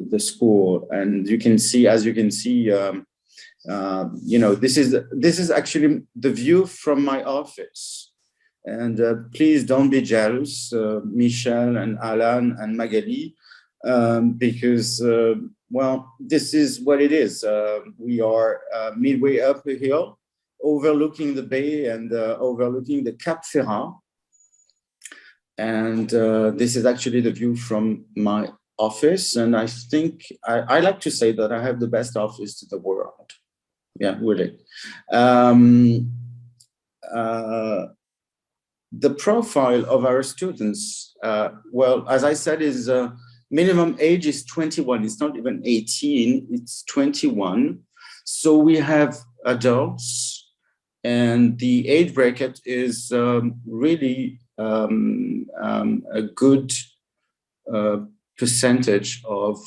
the school. And you can see, this is actually the view from my office. And please don't be jealous, Michel and Alan and Magali, because, this is what it is. We are midway up a hill, overlooking the bay and overlooking the Cap Ferrat. And this is actually the view from my office. And I think I like to say that I have the best office in the world. Yeah, really. The profile of our students, as I said, is minimum age is 21. It's not even 18, it's 21. So we have adults, and the age bracket is really a good percentage of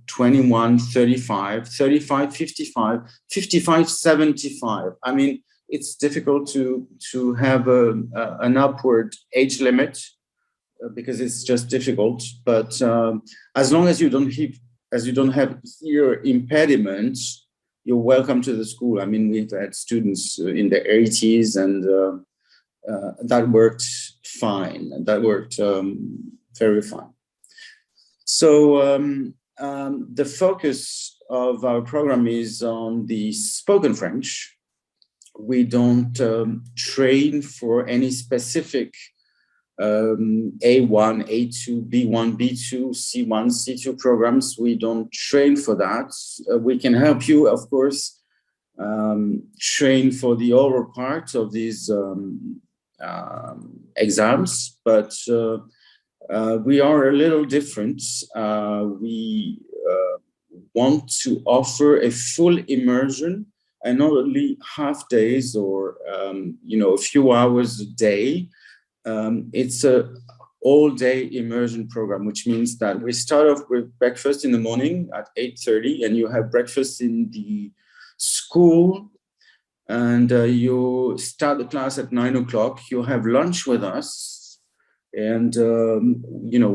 21, 35, 35, 55, 55, 75. I mean, it's difficult to have an upward age limit because it's just difficult. But as long as you don't have ear impediments, you're welcome to the school. I mean, we've had students in their 80s, and that worked fine. That worked very fine. So the focus of our program is on the spoken French. We don't train for any specific A1, A2, B1, B2, C1, C2 programs. We don't train for that. We can help you, of course, train for the oral part of these exams, but we are a little different. We want to offer a full immersion and not only half days or a few hours a day. It's a all-day immersion program, which means that we start off with breakfast in the morning at 8:30, and you have breakfast in the school, and you start the class at 9 o'clock. You have lunch with us, and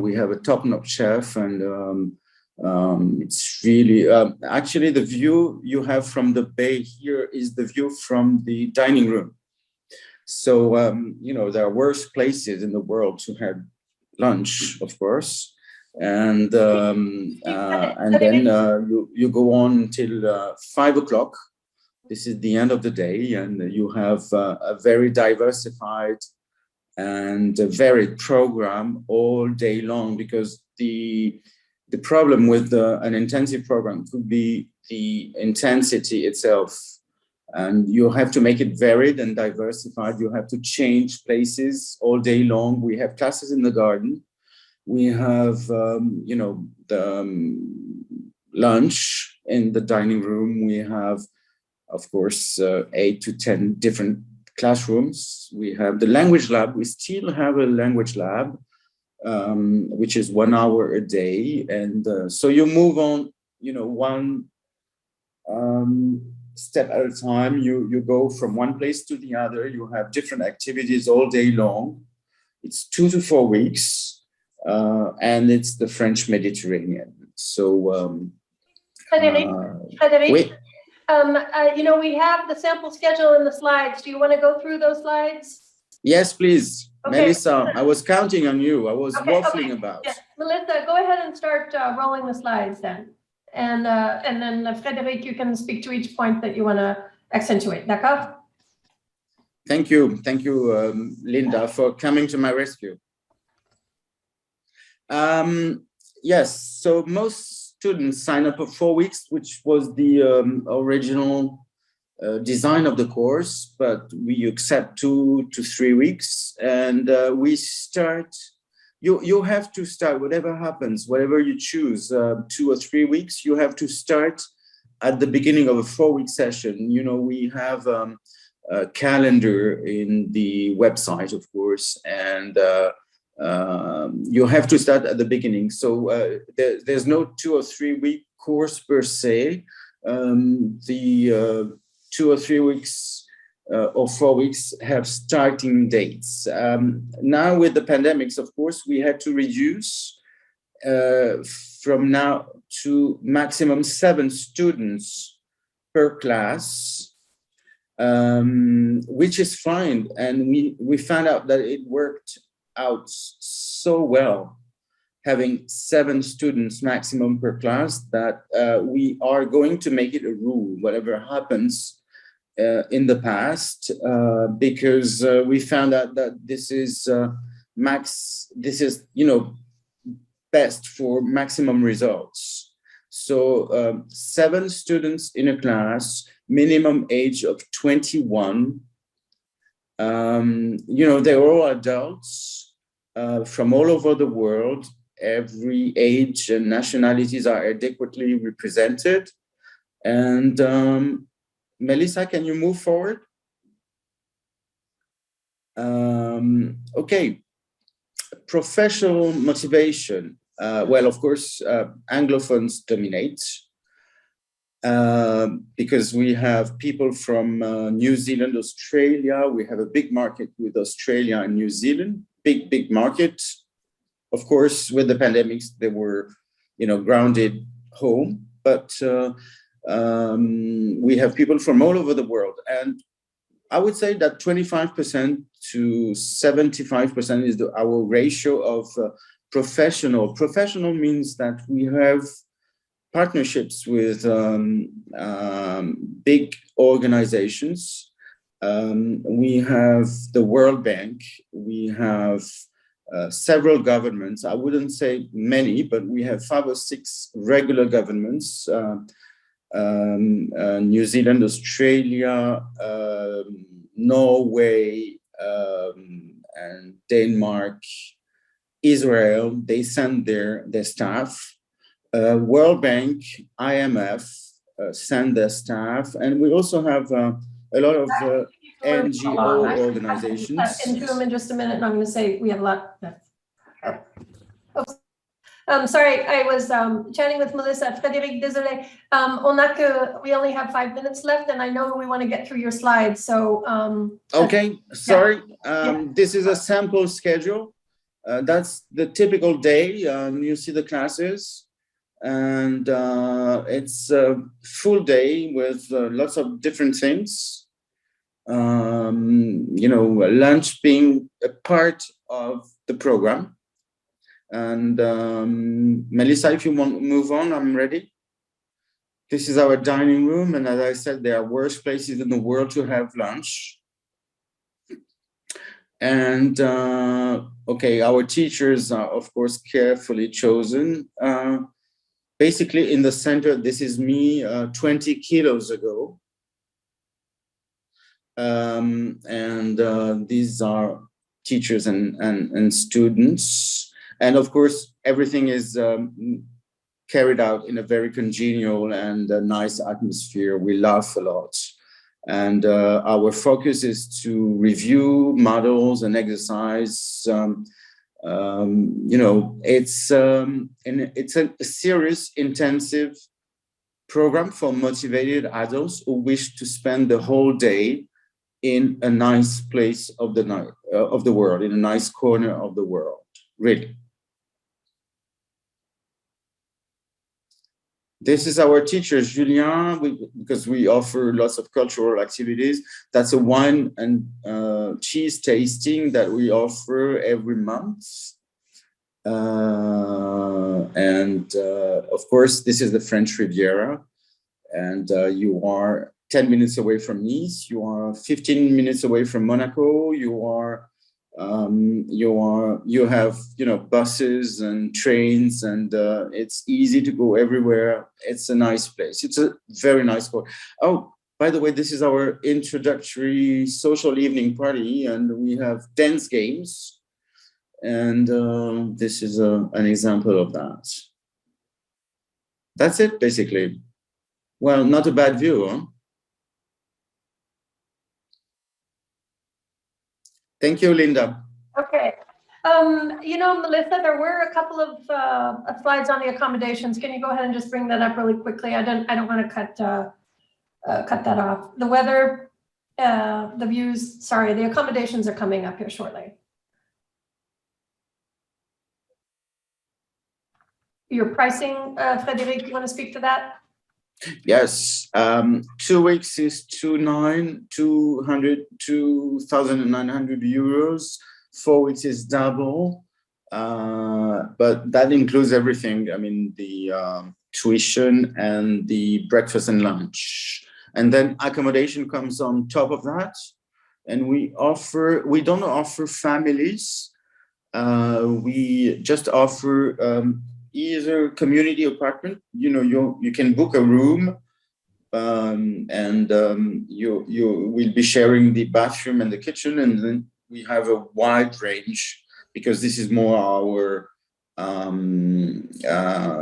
we have a top-notch chef, and it's really actually the view you have from the bay here is the view from the dining room. So there are worse places in the world to have lunch, of course, and then you go on until 5 o'clock. This is the end of the day, and you have a very diversified and a varied program all day long, because the problem with an intensive program could be the intensity itself. And you have to make it varied and diversified. You have to change places all day long. We have classes in the garden. We have, lunch in the dining room. We have, of course, 8 to 10 different classrooms. We have the language lab. We still have a language lab, which is 1 hour a day. And so you move on, one step at a time. You go from one place to the other. You have different activities all day long. It's 2 to 4 weeks, and it's the French Mediterranean. So, Frédéric, oui. We have the sample schedule in the slides. Do you want to go through those slides? Yes, please. Okay. Melissa, I was counting on you. I was waffling about. Yes. Melissa, go ahead and start rolling the slides then. And then Frédéric, you can speak to each point that you want to accentuate. D'accord? Thank you, Linda, for coming to my rescue. Yes, so most students sign up for 4 weeks, which was the original design of the course, but we accept 2 to 3 weeks, and we start. You have to start, whatever happens, whatever you choose, 2 or 3 weeks, you have to start at the beginning of a 4-week session. We have a calendar in the website, of course, and you have to start at the beginning. So there's no 2 or 3 week course per se. The 2 or 3 weeks or 4 weeks have starting dates. Now with the pandemics, of course, we had to reduce from now to maximum 7 students per class, which is fine. And we found out that it worked out so well, having 7 students maximum per class, that we are going to make it a rule, whatever happens in the past, because we found out that this is best for maximum results. So 7 students in a class, minimum age of 21. They're all adults from all over the world. Every age and nationalities are adequately represented. And Melissa, can you move forward? Okay. Professional motivation. Well, of course, Anglophones dominate because we have people from New Zealand, Australia. We have a big market with Australia and New Zealand. Big market. Of course, with the pandemics, they were, grounded home. But we have people from all over the world. And I would say that 25% to 75% is our ratio of professional. Professional means that we have partnerships with big organizations. We have the World Bank. We have several governments. I wouldn't say many, but we have 5 or 6 regular governments. New Zealand, Australia, Norway, and Denmark, Israel. They send their staff. World Bank, IMF send their staff, and we also have a lot of NGO organizations. Into them in just a minute, and I'm going to say we have a lot. Sorry, I was chatting with Melissa. Frédéric, désolé. We only have 5 minutes left, and I know we want to get through your slides. So. Okay, sorry. This is a sample schedule. That's the typical day. You see the classes. And it's a full day with lots of different things. Lunch being a part of the program. And Melissa, if you want to move on, I'm ready. This is our dining room. And as I said, there are worse places in the world to have lunch. And okay, our teachers are, of course, carefully chosen. Basically, in the center, this is me 20 kilos ago. These are teachers and students. And of course, everything is carried out in a very congenial and nice atmosphere. We laugh a lot. And our focus is to review models and exercise. It's a serious, intensive program for motivated adults who wish to spend the whole day in a nice place of the world, in a nice corner of the world, really. This is our teacher, Julien, because we offer lots of cultural activities. That's a wine and cheese tasting that we offer every month. Of course, this is the French Riviera. And you are 10 minutes away from Nice. You are 15 minutes away from Monaco. You have buses and trains, and it's easy to go everywhere. It's a nice place. It's a very nice place. Oh, by the way, this is our introductory social evening party, and we have dance games, and this is an example of that. That's it, basically. Well, not a bad view, huh? Thank you, Linda. Okay. Melissa, there were a couple of slides on the accommodations. Can you go ahead and just bring that up really quickly? I don't want to cut that off. The weather, the views, sorry, the accommodations are coming up here shortly. Your pricing, Frédéric, you want to speak to that? Yes, 2 weeks is 2,900 euros. 4 weeks is double, but that includes everything. I mean, the tuition and the breakfast and lunch, and then accommodation comes on top of that. And we don't offer families. We just offer either community apartment, you can book a room, and you will be sharing the bathroom and the kitchen, and then we have a wide range because this is more our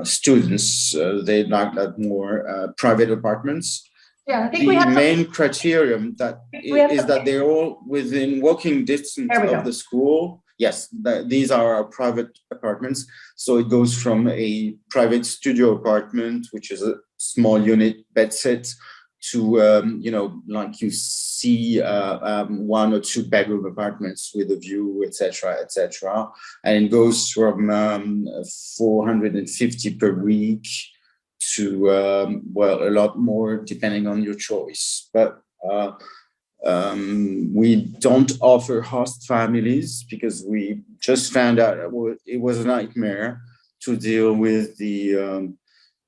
students. They like that more private apartments. Yeah, I think the main criterion is that they're all within walking distance of the school. Yes, these are our private apartments. So it goes from a private studio apartment, which is a small unit bed set, to, like you see 1 or 2 bedroom apartments with a view, etc., etc. And it goes from 450 per week to, a lot more depending on your choice. But we don't offer host families because we just found out it was a nightmare to deal with the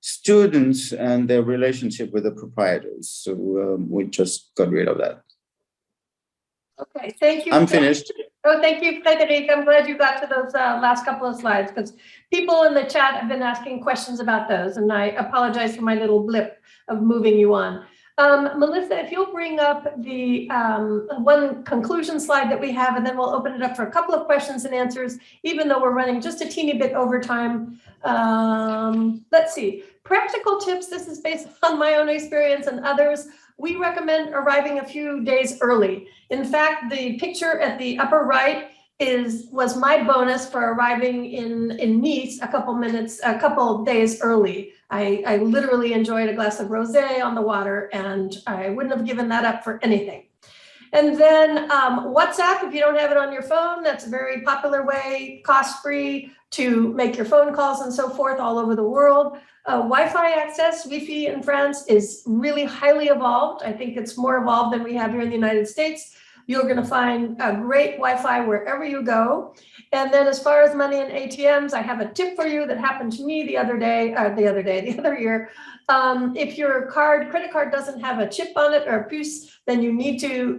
students and their relationship with the proprietors. So we just got rid of that. Okay, thank you. I'm finished. Oh, thank you, Frédéric. I'm glad you got to those last couple of slides because people in the chat have been asking questions about those, and I apologize for my little blip. of moving you on. Melissa, if you'll bring up the one conclusion slide that we have, and then we'll open it up for a couple of questions and answers, even though we're running just a teeny bit over time. Let's see, practical tips. This is based on my own experience and others. We recommend arriving a few days early. In fact, the picture at the upper right was my bonus for arriving in Nice a couple days early. I literally enjoyed a glass of rosé on the water, and I wouldn't have given that up for anything. And then WhatsApp, if you don't have it on your phone, that's a very popular way, cost-free, to make your phone calls and so forth all over the world. Wi-Fi access, Wi-Fi in France, is really highly evolved. I think it's more evolved than we have here in the United States. You're going to find a great Wi-Fi wherever you go. And then as far as money and ATMs, I have a tip for you that happened to me the other year. If your credit card doesn't have a chip on it or a puce, then you need to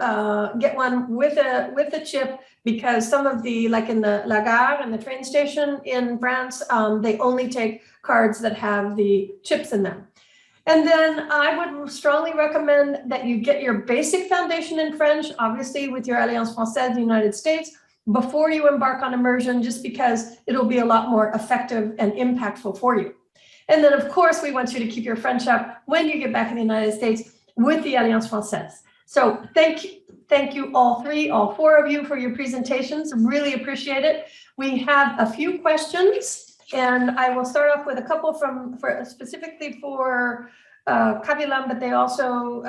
get one with a chip, because some of the, like in the La Gare and the train station in France, they only take cards that have the chips in them. And then I would strongly recommend that you get your basic foundation in French, obviously with your Alliance Française in the United States, before you embark on immersion, just because it'll be a lot more effective and impactful for you. And then, of course, we want you to keep your French up when you get back in the United States with the Alliance Française. So thank you all four of you for your presentations. Really appreciate it. We have a few questions. And I will start off with a couple specifically for Cavilam, but they also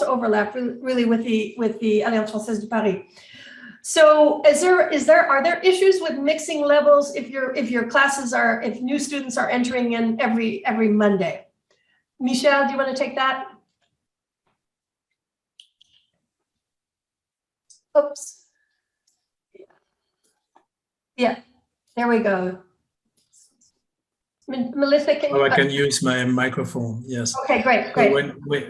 overlap really with the Alliance Française Paris. So are there issues with mixing levels if new students are entering in every Monday? Michelle, do you want to take that? Oops. Yeah. There we go. Melissa, I can use my microphone. Yes. Okay, great. So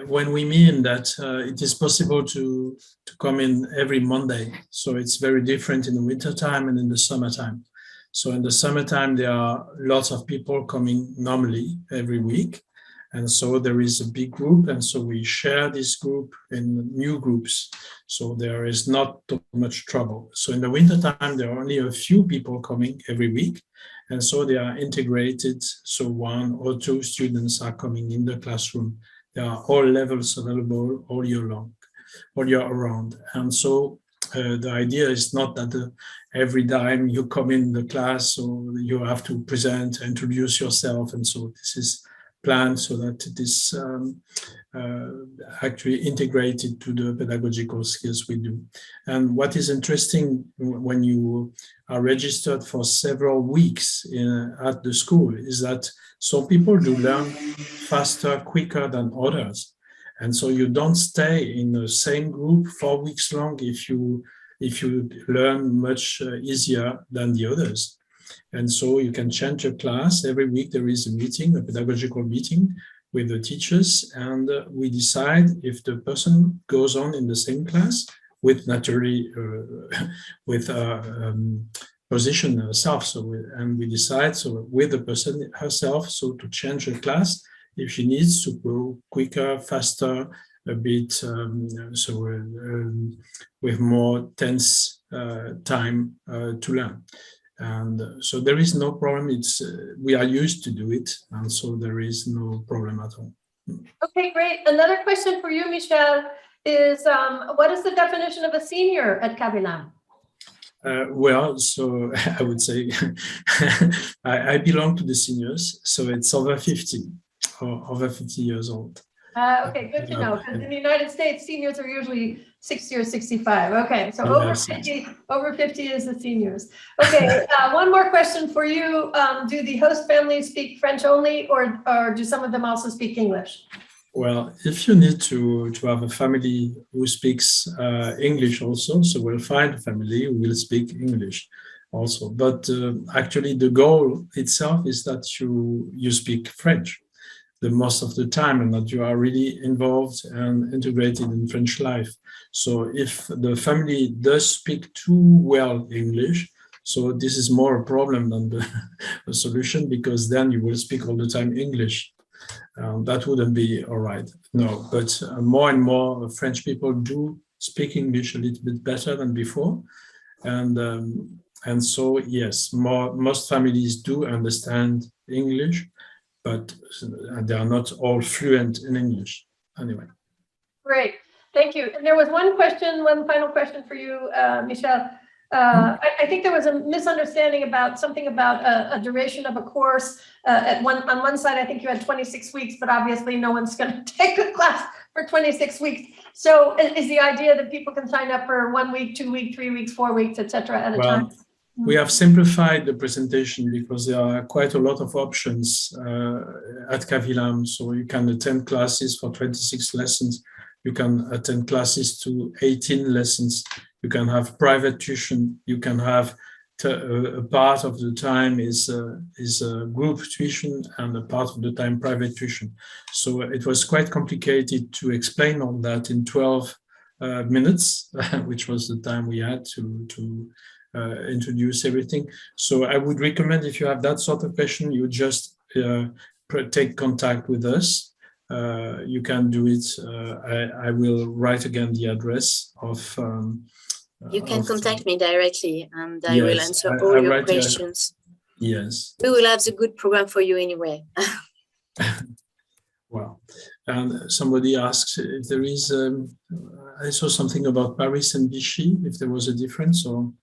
when we mean that it is possible to come in every Monday, so it's very different in the wintertime and in the summertime. So in the summertime, there are lots of people coming normally every week. And so there is a big group, and so we share this group in new groups. So there is not too much trouble. So in the wintertime, there are only a few people coming every week. And so they are integrated. So 1 or 2 students are coming in the classroom. There are all levels available all year long, all year around. And so the idea is not that every time you come in the class, so you have to present, introduce yourself. And so this is planned so that it is actually integrated to the pedagogical skills we do. And what is interesting when you are registered for several weeks at the school is that some people do learn faster, quicker than others. And so you don't stay in the same group 4 weeks long if you learn much easier than the others. And so you can change your class. Every week there is a meeting, a pedagogical meeting with the teachers, and we decide if the person goes on in the same class with naturally with position herself. So and we decide with the person herself, so to change the class if she needs to go quicker, faster, a bit with more tense time to learn. And so there is no problem. We are used to do it, and so there is no problem at all. Okay, great. Another question for you, Michelle, is what is the definition of a senior at Cavilam? Well, so I would say I belong to the seniors, so it's over 50 or over 50 years old. Okay, good to know, because in the United States, seniors are usually 60 or 65. Okay, so over 50 is the seniors. Okay, one more question for you. Do the host families speak French only, or do some of them also speak English? Well, if you need to have a family who speaks English also, so we'll find a family who will speak English also. But actually, the goal itself is that you speak French the most of the time, and that you are really involved and integrated in French life. So if the family does speak too well English, so this is more a problem than the solution, because then you will speak all the time English. That wouldn't be all right. No, but more and more French people do speak English a little bit better than before. And so, yes, most families do understand English, but they are not all fluent in English. Anyway. Great, thank you. And there was one final question for you, Michel. I think there was a misunderstanding about something about a duration of a course. On one side, I think you had 26 weeks, but obviously no one's going to take a class for 26 weeks. So is the idea that people can sign up for 1 week, 2 weeks, 3 weeks, 4 weeks, etc. at a time? We have simplified the presentation because there are quite a lot of options at Cavilam. So you can attend classes for 26 lessons. You can attend classes to 18 lessons. You can have private tuition. You can have a part of the time is group tuition and a part of the time private tuition. So it was quite complicated to explain all that in 12 minutes, which was the time we had to introduce everything. So I would recommend, if you have that sort of question, you just take contact with us. You can do it. I will write again the address of. You can contact me directly, and I will answer all your questions. Yes. We will have the good program for you anyway. Wow. And somebody asks if there is. I saw something about Paris and Vichy. If there was a difference, or.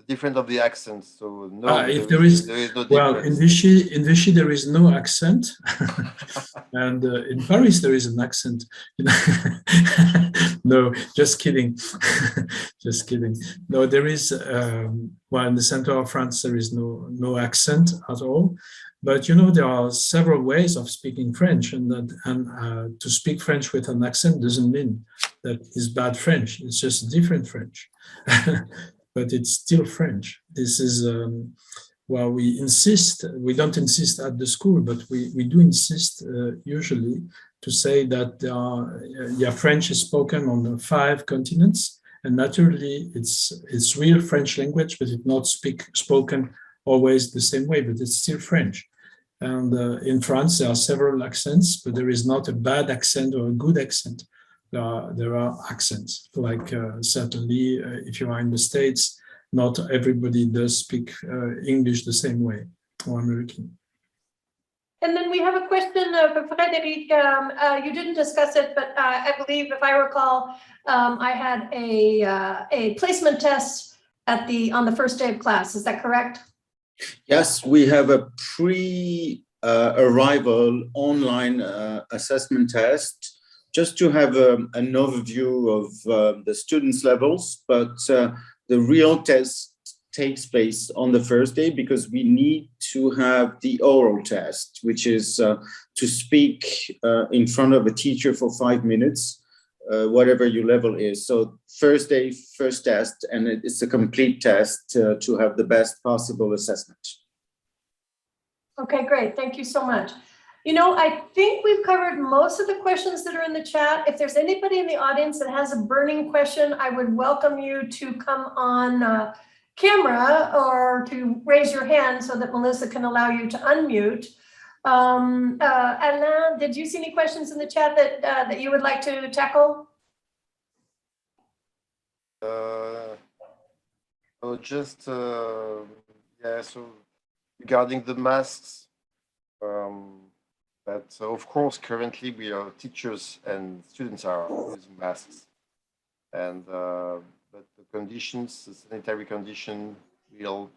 Different of the accents, so no. If there is no difference. Well, in Vichy there is no accent, and in Paris there is an accent. No, just kidding, just kidding. No, there is. Well, in the center of France there is no accent at all. But you know, there are several ways of speaking French, and to speak French with an accent doesn't mean that it's bad French. It's just different French. But it's still French. This is, well, we don't insist at the school, but we do insist usually to say that French is spoken on the 5 continents, and naturally it's real French language, but it's not spoken always the same way, but it's still French. And in France, there are several accents, but there is not a bad accent or a good accent. There are accents, like certainly if you are in the States, not everybody does speak English the same way, or American. And then we have a question for Frédéric. You didn't discuss it, but I believe, if I recall, I had a placement test on the first day of class. Is that correct? Yes, we have a pre-arrival online assessment test, just to have an overview of the students' levels, but the real test takes place on the first day, because we need to have the oral test, which is to speak in front of a teacher for 5 minutes, whatever your level is. So first day, first test, and it's a complete test to have the best possible assessment. Okay, great. Thank you so much. You know, I think we've covered most of the questions that are in the chat. If there's anybody in the audience that has a burning question, I would welcome you to come on camera or to raise your hand so that Melissa can allow you to unmute. Alain, did you see any questions in the chat that you would like to tackle? So regarding the masks, but of course, currently we are teachers and students are using masks, and but the conditions, the sanitary condition, will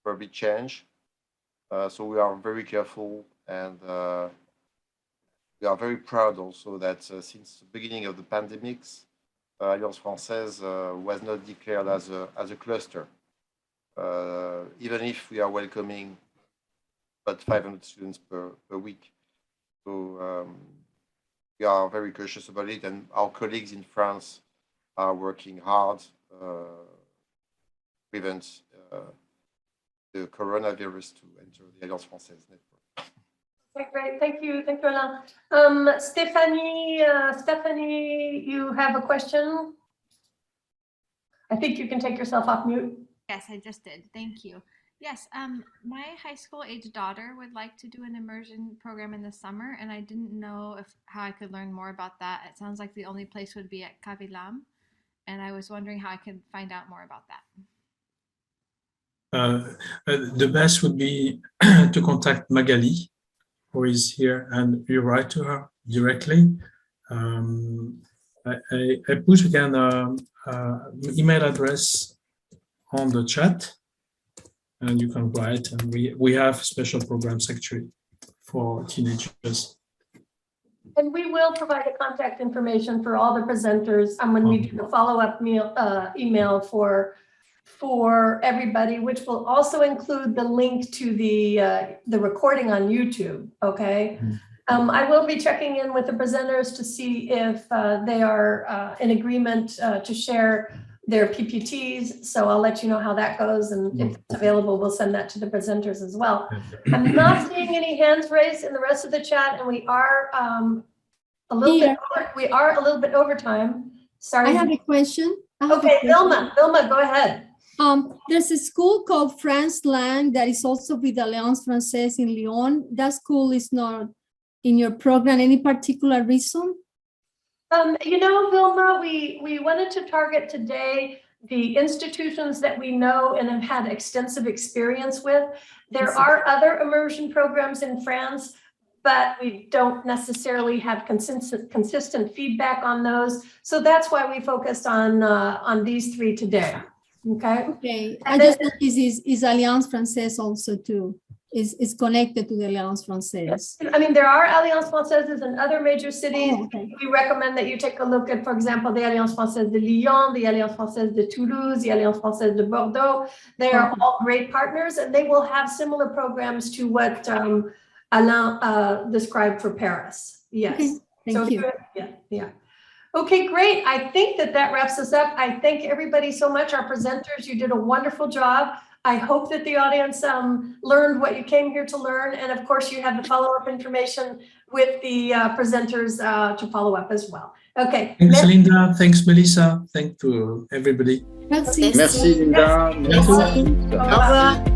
probably change. So we are very careful, and we are very proud also that since the beginning of the pandemics, Alliance Française was not declared as a cluster, even if we are welcoming about 500 students per week. So we are very cautious about it, and our colleagues in France are working hard to prevent the coronavirus to enter the Alliance Française network. Okay, great. Thank you, Alain. Stephanie, you have a question? I think you can take yourself off mute. Yes, I just did. Thank you. Yes, my high school age daughter would like to do an immersion program in the summer, and I didn't know how I could learn more about that. It sounds like the only place would be at Cavilam, and I was wondering how I could find out more about that. The best would be to contact Magali, who is here, and you write to her directly. I put again email address on the chat, and you can write. And we have special programs actually for teenagers. And we will provide the contact information for all the presenters when we do the follow-up email for everybody, which will also include the link to the recording on YouTube. Okay. I will be checking in with the presenters to see if they are in agreement to share their PPTs. So I'll let you know how that goes, and if it's available, we'll send that to the presenters as well. I'm not seeing any hands raised in the rest of the chat, and we are a little bit over time. Sorry. I have a question. Okay, Vilma, go ahead. There's a school called France Lang that is also with Alliance Française in Lyon. That school is not in your program. Any particular reason? You know, Vilma, we wanted to target today the institutions that we know and have had extensive experience with. There are other immersion programs in France, but we don't necessarily have consistent feedback on those. So that's why we focused on these three today. Okay. Okay. I just noticed is Alliance Française also too. Is connected to the Alliance Française. I mean, there are Alliance Françaises in other major cities. Oh, okay. We recommend that you take a look at, for example, the Alliance Française de Lyon, the Alliance Française de Toulouse, the Alliance Française de Bordeaux. They are all great partners, and they will have similar programs to what Alain described for Paris. Yes. Okay. Thank you. Yeah. Okay, great. I think that wraps us up. I thank everybody so much. Our presenters, you did a wonderful job. I hope that the audience learned what you came here to learn. And of course, you have the follow-up information with the presenters to follow up as well. Okay. Thanks, Linda. Thanks, Melissa. Thanks to everybody. Merci. Merci, Linda. Merci. Au revoir.